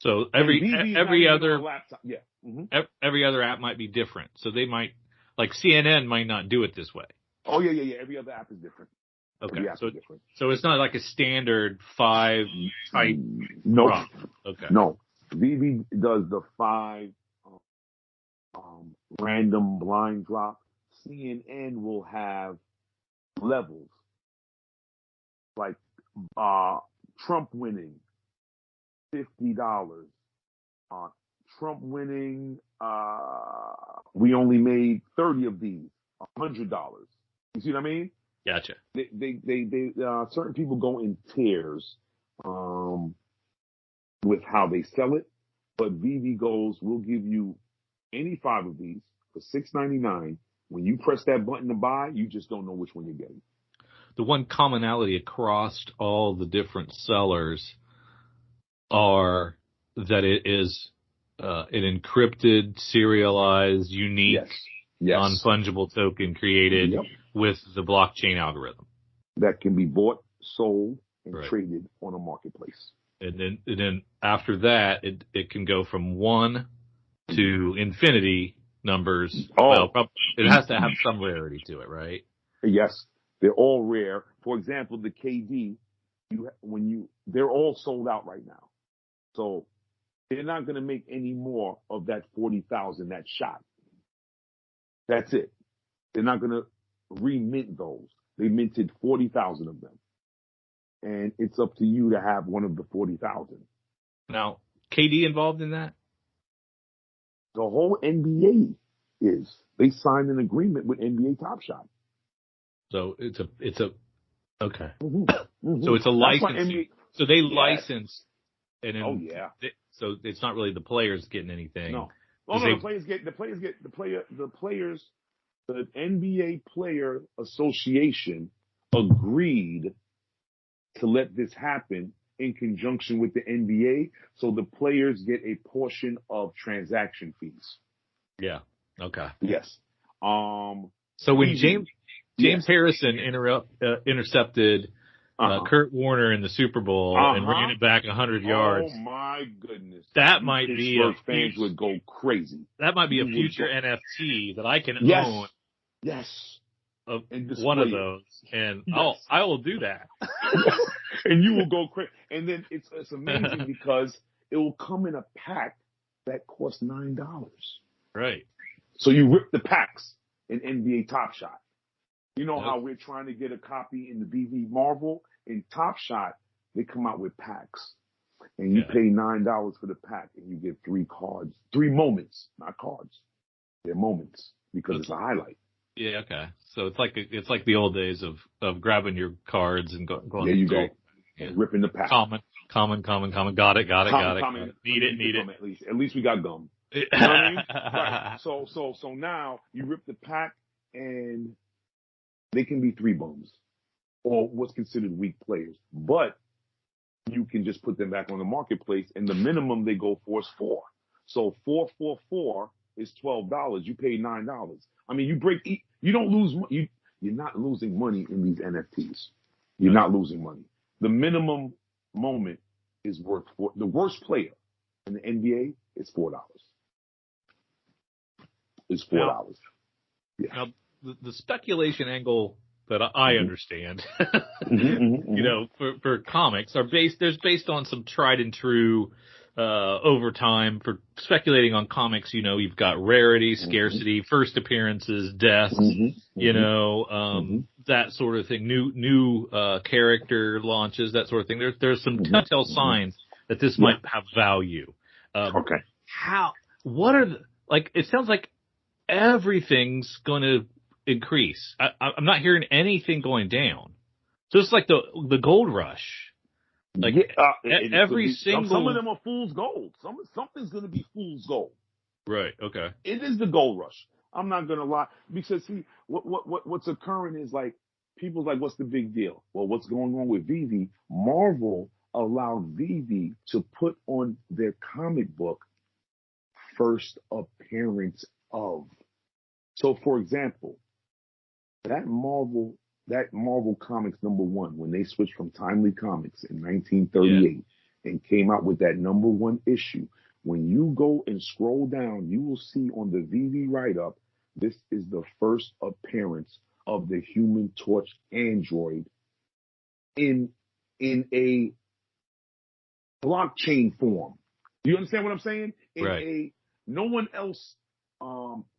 So every other laptop. Yeah. Mm-hmm. Every other app might be different. So they might, like CNN might not do it this way. Oh yeah. Every other app is different. Okay. So it's not like a standard 5 type. No. Drop. Okay. No. Vivi does the 5 random blind drop. CNN will have levels, like Trump winning $50. Trump winning, we only made 30 of these, $100. You see what I mean? Gotcha. They certain people go in tiers with how they sell it, but Vivi goes, we'll give you any 5 of these for $6.99. When you press that button to buy, you just don't know which one you're getting. The one commonality across all the different sellers are that it is an encrypted, serialized, unique, non-fungible token created with the blockchain algorithm that can be bought, sold, and traded on a marketplace. And then after that, it can go from 1 to infinity numbers. Oh. Well, it has to have some rarity to it, right? Yes, they're all rare. For example, the KD, they're all sold out right now. So they're not going to make any more of that 40,000 that shot. That's it. They're not going to remint those. They minted 40,000 of them. And it's up to you to have one of the 40,000. Now, KD involved in that? The whole NBA is. They signed an agreement with NBA Top Shot. So it's a okay. Mm-hmm. Mm-hmm. So it's a license. So they license. And then, so it's not really the players getting anything. No. The NBA Player Association agreed to let this happen in conjunction with the NBA, so the players get a portion of transaction fees. Yeah. Okay. Yes. So when James Harrison intercepted Kurt Warner in the Super Bowl and ran it back 100 yards. Oh my goodness! That might be fans would go crazy. That might be a future NFT that I can own. Yes. Of one of those, and I will do that. And you will go crazy. And then it's amazing because it will come in a pack that costs $9. Right. So you rip the packs in NBA Top Shot. You know how Nope. we're trying to get a copy in the BV Marvel? In Top Shot, they come out with packs. And you Yeah. pay $9 for the pack and you get 3 cards. 3 moments, not cards. They're moments because it's a highlight. Yeah. Okay. So it's like the old days of grabbing your cards and going. There you through. go. Yeah. And ripping the pack. Common. Got it. Common. Need it. Gum at least. At least we got gum. You know what I mean? Right. So now you rip the pack and they can be 3 bums or what's considered weak players. But you can just put them back on the marketplace and the minimum they go for is 4. So 4 is $12. You pay $9. I mean, you don't lose, you're not losing money in these NFTs. You're not losing money. The minimum moment is worth the worst player in the NBA is $4. It's $4. Now the speculation angle that I understand, you know, for comics are based on some tried and true, over time for speculating on comics. You know, you've got rarity, scarcity, first appearances, deaths, you know, that sort of thing, new character launches, that sort of thing. There's some telltale signs that this might have value. Okay. What are it sounds like everything's going to increase. I'm not hearing anything going down. So it's like the gold rush. Like every single. Some of them are fool's gold. Something's going to be fool's gold. Right. Okay. It is the gold rush. I'm not going to lie because see what's occurring is like people's like, what's the big deal? Well, what's going on with Vivi? Marvel allowed Vivi to put on their comic book first appearance of. So, for example, that Marvel Comics #1, when they switched from Timely Comics in 1938 and came out with that #1 issue, when you go and scroll down, you will see on the VV write-up, this is the first appearance of the Human Torch android in a blockchain form. Do you understand what I'm saying? No one else,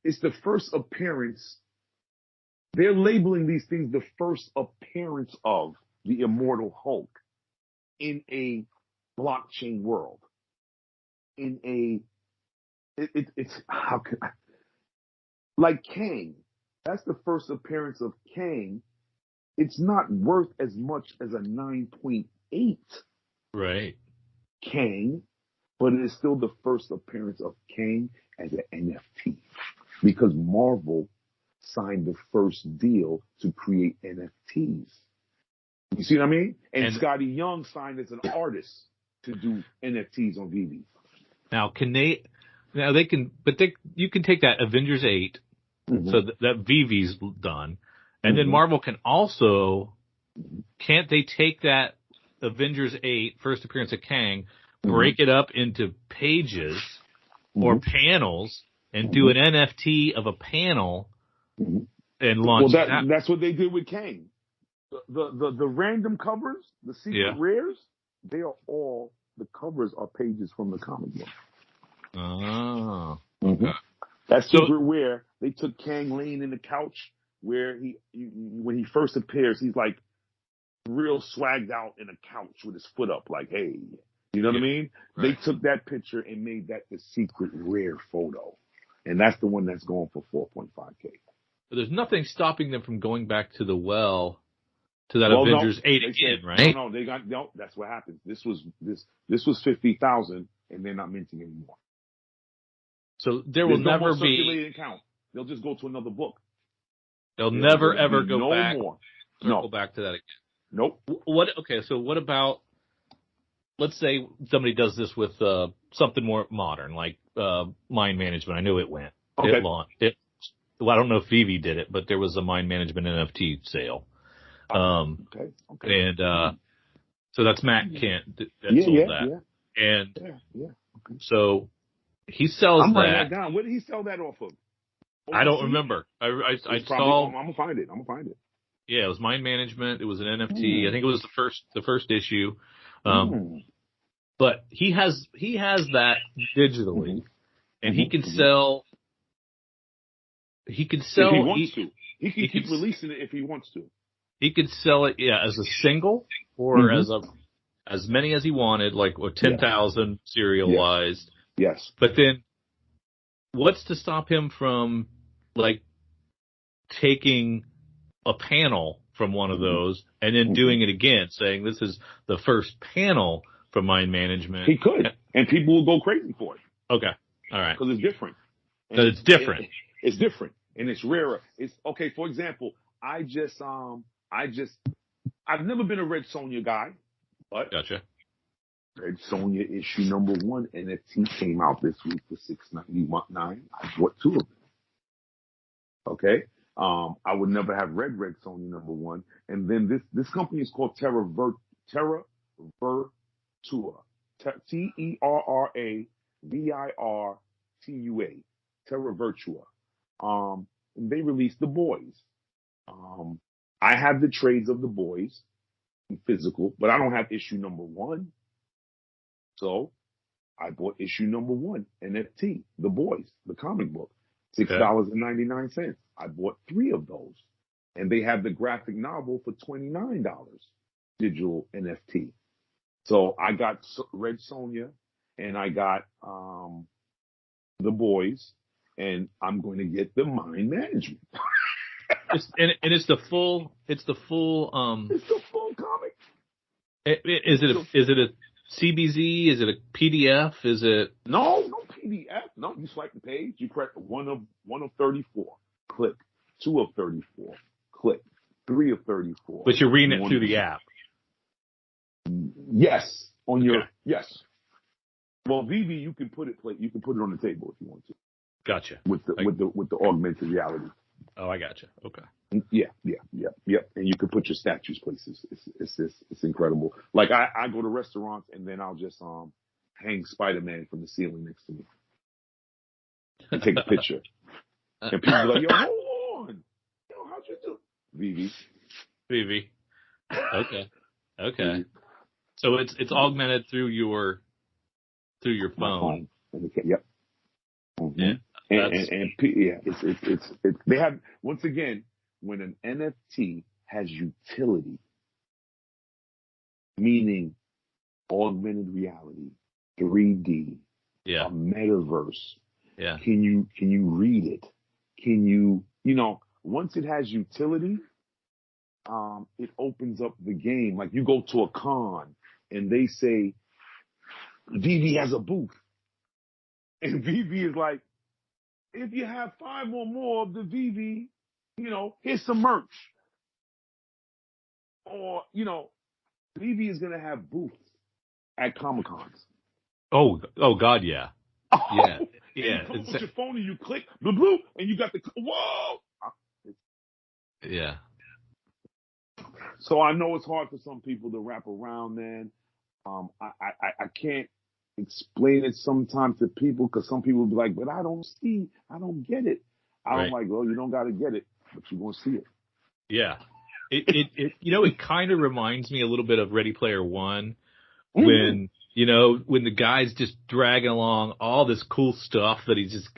it's the first appearance. They're labeling these things the first appearance of the Immortal Hulk in a blockchain world. It's how can I, like Kang. That's the first appearance of Kang. It's not worth as much as a 9.8 Right. Kang, but it is still the first appearance of Kang as an NFT because Marvel signed the first deal to create NFTs. You see what I mean? And Scotty Young signed as an artist to do NFTs on VV. Now, you can take that Avengers 8, so that VV's done, and then Marvel can also, can't they take that Avengers 8 first appearance of Kang, break it up into pages or panels and do an NFT of a panel and launch that? That's what they did with Kang. The random covers, the secret rares, they are all, the covers are pages from the comic book. Oh. That secret rare, they took Kang laying in the couch where when he first appears, he's like real swagged out in a couch with his foot up, like, hey, you know what I mean? Right. They took that picture and made that the secret rare photo. And that's the one that's going for 4.5K. But there's nothing stopping them from going back to the to that Avengers 8 again, right? No, that's what happens. This was 50,000 and they're not minting anymore. So there will never be circulating count. They'll just go to another book. They'll never ever go back. More. Circle back to that again. Nope. Okay, so what about, let's say somebody does this with something more modern, like mind management. I know it went. Okay. It launched. Well, I don't know if Vivi did it, but there was a mind management NFT sale. Okay. And so that's Matt Kent that sold that. Yeah. And Okay. so he sells I'm that. writing that down. Where did he sell that off of? I don't remember. I saw. I'm gonna find it. Yeah, it was mind management. It was an NFT. I think it was the first issue. But he has that digitally, and he can sell he could If he sell. wants to, he can He could keep releasing it if he wants to. he could sell it, yeah, as a single or Hmm. as many as he wanted, like Yes. 10,000 Yes. serialized. Yes. But then, what's to stop him from like taking a panel from one of Hmm. those and then Hmm. doing it again, saying this is the first panel from Mind Management? He could, and people will go crazy for it Okay, all right, because it's different. so it's different. It's different and it's rarer. It's okay. For example, I've never been a Red Sonja guy, but Gotcha. Red Sonja issue number 1 NFT came out this week for $6.99. I bought 2 of them. Okay. I would never have read Red Sonja number 1. And then this company is called Terra Virtua. TerraVirtua. Terra Virtua. And they released The Boys. I have the trades of The Boys in physical, but I don't have issue number 1. So I bought issue number 1, NFT, The Boys, the comic book, Okay. $6.99. I bought 3 of those. And they have the graphic novel for $29, digital NFT. So I got Red Sonja and I got The Boys, and I'm going to get the Mind Management. It's the full. It's the full comic. Is it a CBZ? Is it a PDF? Is it No PDF. No, you swipe the page. You press one of 34. Click 2 of 34. Click 3 of 34. But you're reading it through the app. Yes, on your Okay. yes. Well, VV, you can put it on the table if you want to Gotcha. with the augmented reality. Oh, I gotcha. Okay. Yeah. And you can put your statues places. It's incredible. Like I go to restaurants and then I'll just hang Spider-Man from the ceiling next to me and take a picture. And people are like, yo, hold on. Yo, how'd you do? VV. Okay. Okay. So it's augmented through your My phone. phone. And yep. Mm-hmm. Yeah. It's they have, once again, when an NFT has utility, meaning augmented reality, 3D, Yeah. a metaverse. Yeah. Can you read it? Can you once it has utility, it opens up the game. Like you go to a con and they say VV has a booth, and VV is like, if you have 5 or more of the VV, here's some merch. Or, VV is going to have booths at Comic Cons. Oh God, yeah. Yeah. Yeah. And you come up with your phone and you click, blue, and you got whoa! Yeah. So I know it's hard for some people to wrap around, man. I can't explain it sometimes to people because some people will be like, but I don't get it. I'm like, well, you don't got to get it, but you're going to see it. Yeah. It kind of reminds me a little bit of Ready Player One when the guy's just dragging along all this cool stuff that he's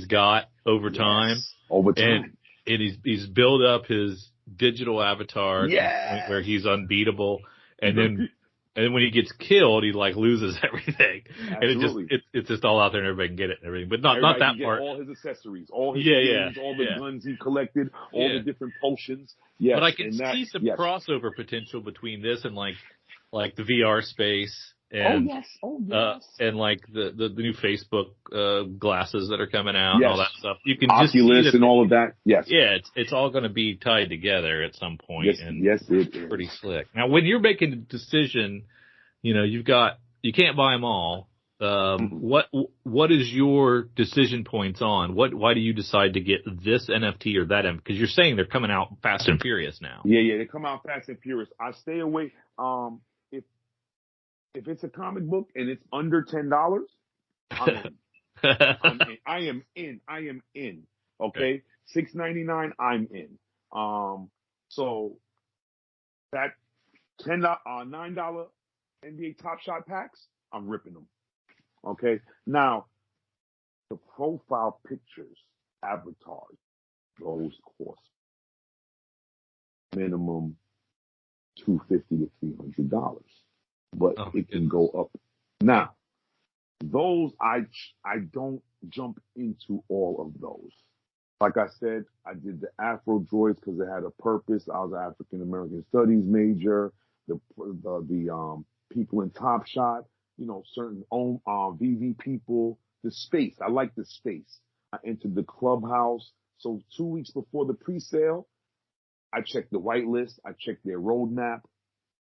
got over time. Over time. And he's built up his digital avatar to the point where he's unbeatable. And then when he gets killed, he like loses everything. Absolutely. And it's just all out there and everybody can get it and everything. But not that part. All his accessories, all his things, all the guns he collected, all the different potions. Yes. But I can see some crossover potential between this and like the VR space and and like the new Facebook glasses that are coming out and all that stuff. You can Oculus just see and all of that. Yes. Yeah, it's all going to be tied together at some point. Yes, it is. Pretty slick. Now, when you're making a decision, you can't buy them all. What is your decision points on? Why do you decide to get this NFT or that NFT? Because you're saying they're coming out fast and furious now. Yeah, they come out fast and furious. I stay away. If it's a comic book and it's under $10, I'm in. I am in. Okay, $6.99. I'm in. So that $9 NBA Top Shot packs, I'm ripping them. Okay, now the profile pictures, avatars, Those cost minimum $250 to $300, but Oh, it can goodness. go up. Now, those I don't jump into all of those. Like I said, I did the Afro droids because it had a purpose. I was an African American Studies major. The people in Top Shot, certain VV people. The space, I like the space. I entered the clubhouse. So 2 weeks before the pre-sale, I checked the whitelist. I checked their roadmap.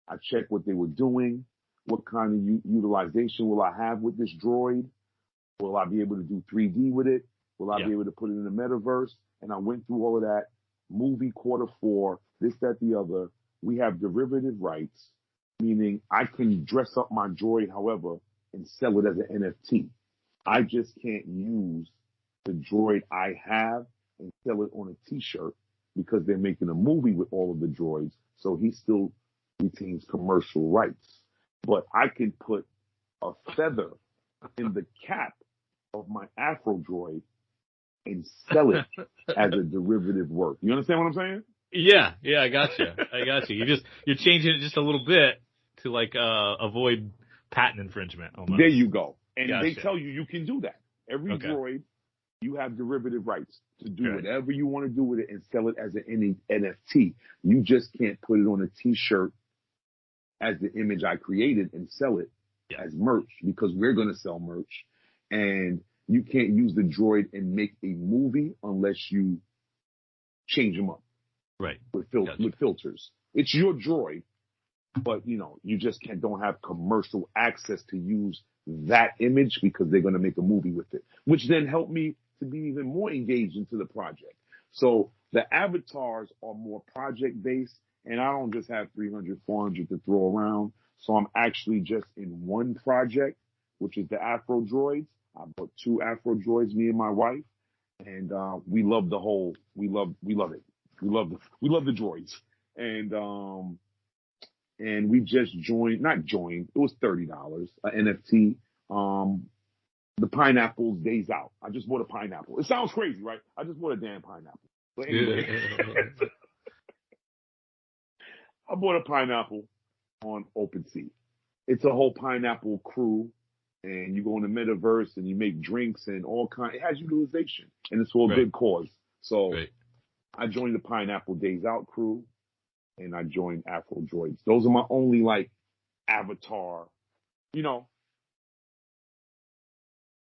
I checked what they were doing. What kind of utilization will I have with this droid? Will I be able to do 3D with it? Will I Yeah. be able to put it in the metaverse? And I went through all of that. Movie Q4, this, that, the other. We have derivative rights, meaning I can dress up my droid, however, and sell it as an NFT. I just can't use the droid I have and sell it on a t-shirt because they're making a movie with all of the droids. So he still retains commercial rights. But I can put a feather in the cap of my Afro droid and sell it as a derivative work. You understand what I'm saying? Yeah, I got you. You're changing it just a little bit to like avoid patent infringement almost. There you go. And Gotcha. they tell you can do that. Every Okay. droid, you have derivative rights to do Good. whatever you want to do with it and sell it as an NFT. You just can't put it on a t-shirt as the image I created and sell it as merch because we're going to sell merch. And you can't use the droid and make a movie unless you change them up. Right. With filters. It's your droid, but you just don't have commercial access to use that image because they're going to make a movie with it, which then helped me to be even more engaged into the project. So the avatars are more project based, and I don't just have 300, 400 to throw around. So I'm actually just in one project, which is the Afro droids. I bought 2 Afro droids, me and my wife, and we love it. We love the droids. And we just it was $30, an NFT. The pineapple's days out. I just bought a pineapple. It sounds crazy, right? I just bought a damn pineapple. But anyway, I bought a pineapple on OpenSea. It's a whole pineapple crew, and you go in the metaverse and you make drinks and all kind. It has utilization, and it's for a good cause. So I joined the Pineapple Days Out crew, and I joined Afro Droids. Those are my only avatar.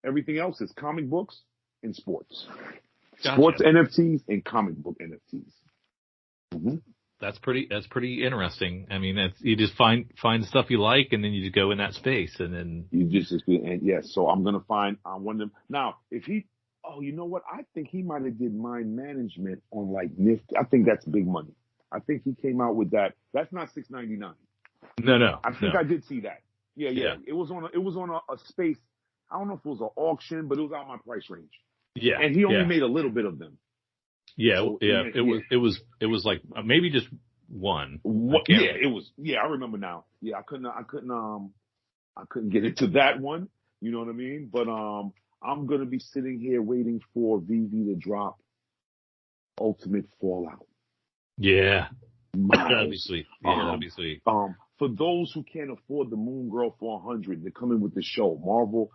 Everything else is comic books and sports. Gotcha. Sports NFTs and comic book NFTs. Mm-hmm. That's pretty interesting. I mean, you just find stuff you like, and then you just go in that space, and then yes. So I'm gonna find one of them now. If he, you know what? I think he might have did mind management on Nifty. I think that's big money. I think he came out with that. That's not $6.99. No. I think I did see that. Yeah. It was on a space. I don't know if it was an auction, but it was out my price range. Yeah. And he only made a little bit of them. Yeah, So, it was like maybe just one. It was. Yeah, I remember now. Yeah, I couldn't get into that one. You know what I mean? But I'm gonna be sitting here waiting for VV to drop Ultimate Fallout. Yeah, that'll be sweet. Yeah, that'll be sweet. For those who can't afford the Moon Girl 400, they're coming with the show. Marvel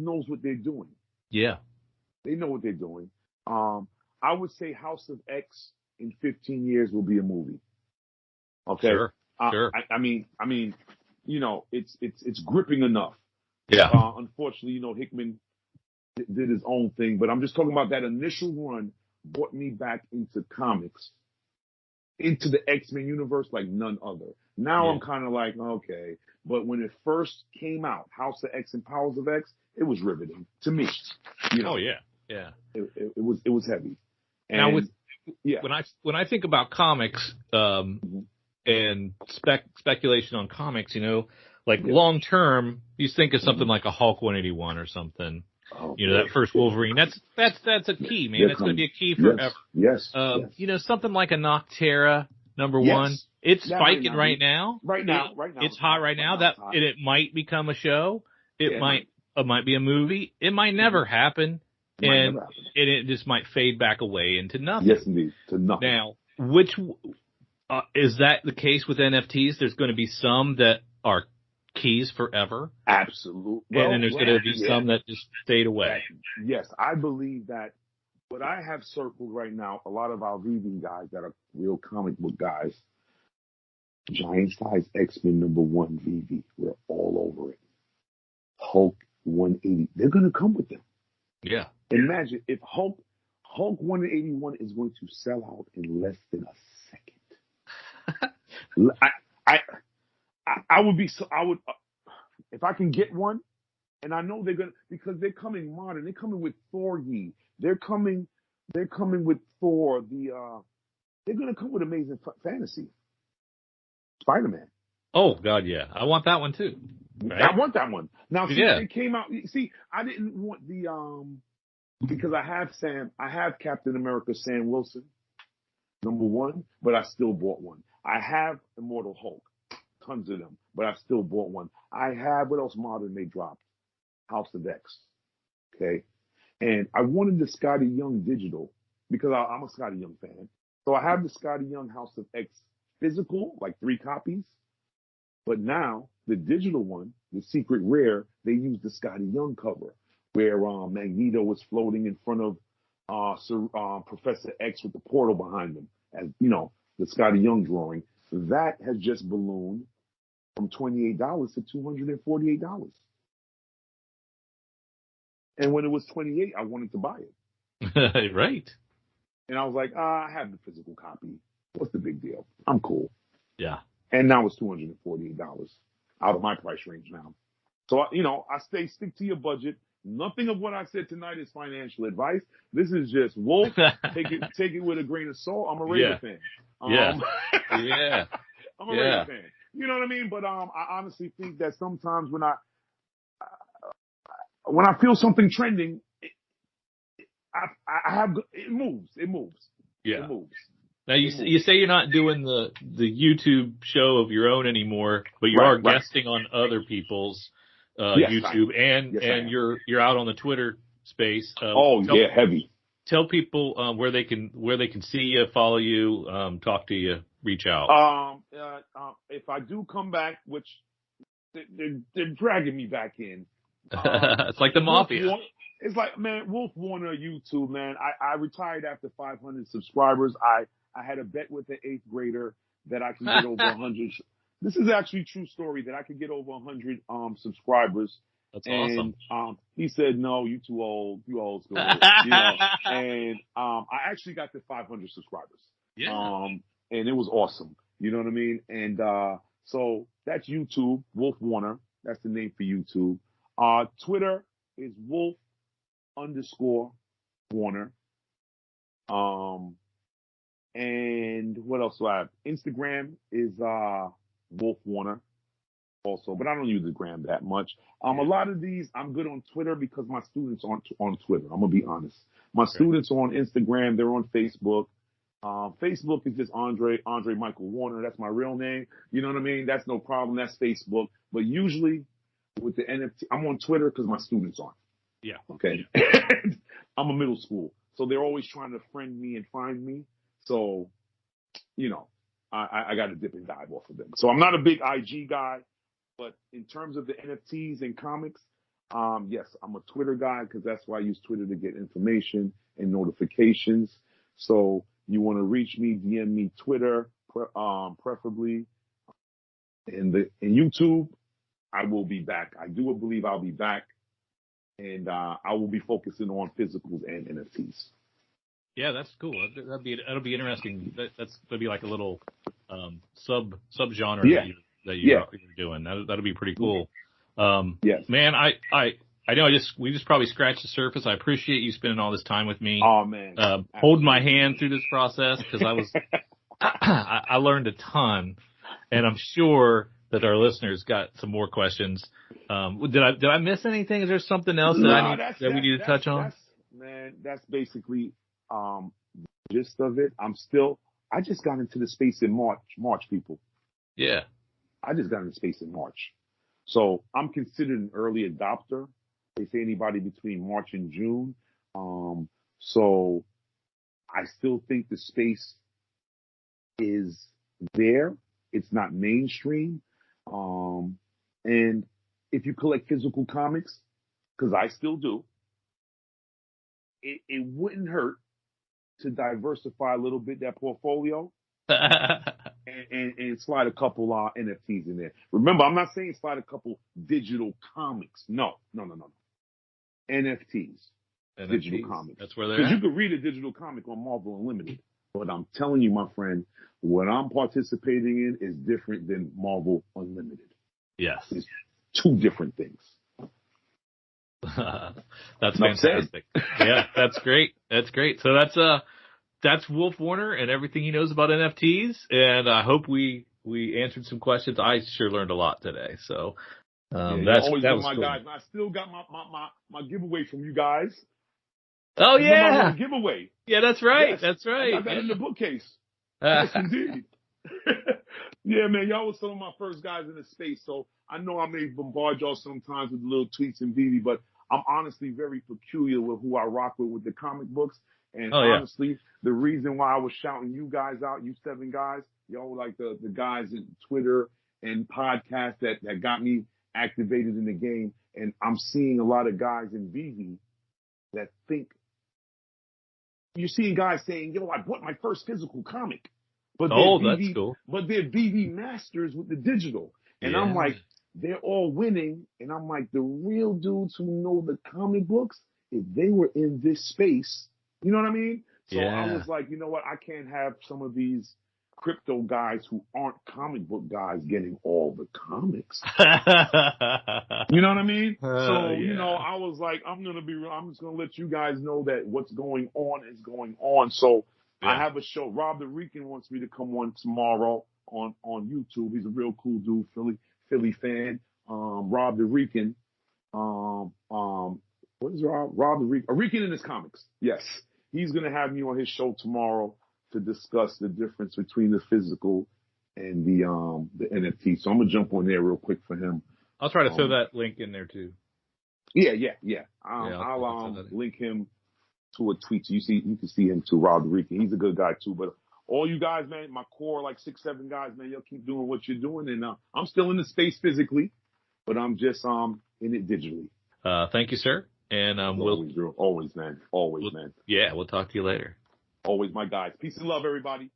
knows what they're doing. Yeah, they know what they're doing. I would say House of X in 15 years will be a movie. Okay. Sure. I mean, it's gripping enough. Yeah. Unfortunately, Hickman did his own thing, but I'm just talking about that initial run brought me back into comics, into the X-Men universe like none other. Now I'm kind of like, okay, but when it first came out, House of X and Powers of X, it was riveting to me. Oh yeah. It was heavy. And now when I think about comics, and speculation on comics, long term, you think of something like a Hulk 181 or something. Oh, that first Wolverine. That's a key, man. That's going to be a key forever. Yes. Something like a Noctera #1. It's spiking right now. Right now. It's hot right now. And it might become a show. It might be a movie. It might never happen. It might and never happen. it just might fade back away into nothing. Yes, indeed, to nothing. Now, is that the case with NFTs? There's going to be some that are keys forever, Absolutely. and then there's going to be some that just fade away. Yes, I believe that. What I have circled right now, a lot of our VV guys that are real comic book guys, Giant Size X-Men #1 VV, we're all over it. Hulk 180, they're going to come with them. Yeah. Imagine if Hulk 181 is going to sell out in less than a second. I would be so, I would, if I can get one, and I know they're going to, because they're coming modern, they're coming with Thor Ye. They're coming with Thor, they're going to come with Amazing Fantasy. Spider-Man. Oh, God, yeah. I want that one, too. Right? I want that one. Now, see, Yeah. it came out, see, I didn't want because I have Captain America Sam Wilson, #1, but I still bought one. I have Immortal Hulk, tons of them, but I still bought one. I have, what else modern they dropped? House of X. Okay. And I wanted the Scotty Young digital because I'm a Scotty Young fan. So I have the Scotty Young House of X physical, like 3 copies. But now the digital one, the secret rare, they use the Scotty Young cover where Magneto was floating in front of Professor X with the portal behind him, as you know, the Scotty Young drawing. That has just ballooned from $28 to $248. And when it was 28, I wanted to buy it. Right. And I was like, I have the physical copy. What's the big deal? I'm cool. Yeah. And now it's $248 out of my price range now. So, I stick to your budget. Nothing of what I said tonight is financial advice. This is just Wolf. Take it with a grain of salt. I'm a Raider fan. Yeah. I'm a Raider fan. You know what I mean? But I honestly think that sometimes when I feel something trending, it moves. Yeah. It moves. Now you say you're not doing the YouTube show of your own anymore, but you are guesting on other people's YouTube and you're out on the Twitter space. Heavy. Tell people where they can see you, follow you, talk to you, reach out. If I do come back, which they're dragging me back in. It's like the mafia. It's like, man, Wolf Warner YouTube, man. I retired after 500 subscribers. I had a bet with the 8th grader that I can get over 100. This is actually a true story that I could get over 100 subscribers. That's awesome. He said, no, you too old. You old school. And I actually got to 500 subscribers. Yeah. And it was awesome. You know what I mean? And so that's YouTube, Wolf Warner. That's the name for YouTube. Twitter is Wolf_Warner. And what else do I have? Instagram is Wolf Warner also, but I don't use the gram that much. A lot of these, I'm good on Twitter because my students aren't on Twitter. I'm going to be honest. My students are on Instagram. They're on Facebook. Facebook is just Andre Michael Warner. That's my real name. You know what I mean? That's no problem. That's Facebook. But usually with the NFT, I'm on Twitter because my students aren't. Yeah. Okay. I'm a middle school. So they're always trying to friend me and find me. So, I got to dip and dive off of them. So I'm not a big IG guy, but in terms of the NFTs and comics, yes, I'm a Twitter guy because that's why I use Twitter to get information and notifications. So you want to reach me, DM me Twitter, preferably. In YouTube, I will be back. I do believe I'll be back. And I will be focusing on physicals and NFTs. Yeah, that's cool. That'll be interesting. That'll be like a little sub genre that you're doing. That'll be pretty cool. Yes. Man, I know we just probably scratched the surface. I appreciate you spending all this time with me. Oh man. Holding my hand through this process because I learned a ton, and I'm sure that our listeners got some more questions. Did I miss anything? Is there something else that we need to touch on? That's basically the gist of it. I just got into the space in March, people. Yeah. I just got into space in March. So I'm considered an early adopter. They say anybody between March and June. So I still think the space is there. It's not mainstream. And if you collect physical comics, because I still do, it wouldn't hurt to diversify a little bit that portfolio and slide a couple NFTs in there. Remember, I'm not saying slide a couple digital comics. No. NFTs. Digital comics. That's where they're Because you at. could read a digital comic on Marvel Unlimited. But I'm telling you, my friend, what I'm participating in is different than Marvel Unlimited. Yes. It's two different things. That's fantastic. Yeah, that's great. That's great. So that's Wolf Warner and everything he knows about NFTs. And I hope we answered some questions. I sure learned a lot today. So You've always that been was my cool. guys. And I still got my giveaway from you guys. Oh Remember my yeah, little giveaway. yeah, that's right. Yes, That's right. I got that in the bookcase. Yes, indeed. Yeah, man, y'all was some of my first guys in the space, so I know I may bombard y'all sometimes with little tweets and BB, but I'm honestly very peculiar with who I rock with the comic books. And Oh yeah. honestly, the reason why I was shouting you guys out, you 7 guys, y'all were like the guys in Twitter and podcasts that got me activated in the game. And I'm seeing a lot of guys in BB that think, you're seeing guys saying, yo, I bought my first physical comic. But That's cool. but they're BB masters with the digital. And I'm Yeah. like, they're all winning. And I'm like, the real dudes who know the comic books, if they were in this space, you know what I mean? So I Yeah. was like, you know what? I can't have some of these crypto guys who aren't comic book guys getting all the comics. You know what I mean? So, Yeah. I was like, I'm just going to let you guys know that what's going on is going on. So I Yeah. have a show. Rob the Rican wants me to come on tomorrow on YouTube. He's a real cool dude, Philly fan. Rob the Rican. What is Rob the Rican? A Rican in his comics. Yes. He's going to have me on his show tomorrow to discuss the difference between the physical and the NFT. So I'm going to jump on there real quick for him. I'll try to throw that link in there too. Yeah. I'll Link him to a tweet. So you can see him too, Rob the Rican. He's a good guy too. But all you guys, man, my core, like 6, 7 guys, man, y'all keep doing what you're doing. And I'm still in the space physically, but I'm just in it digitally. Thank you, sir. And Always, man. Always, man. Yeah, we'll talk to you later. Always my guys. Peace and love, everybody.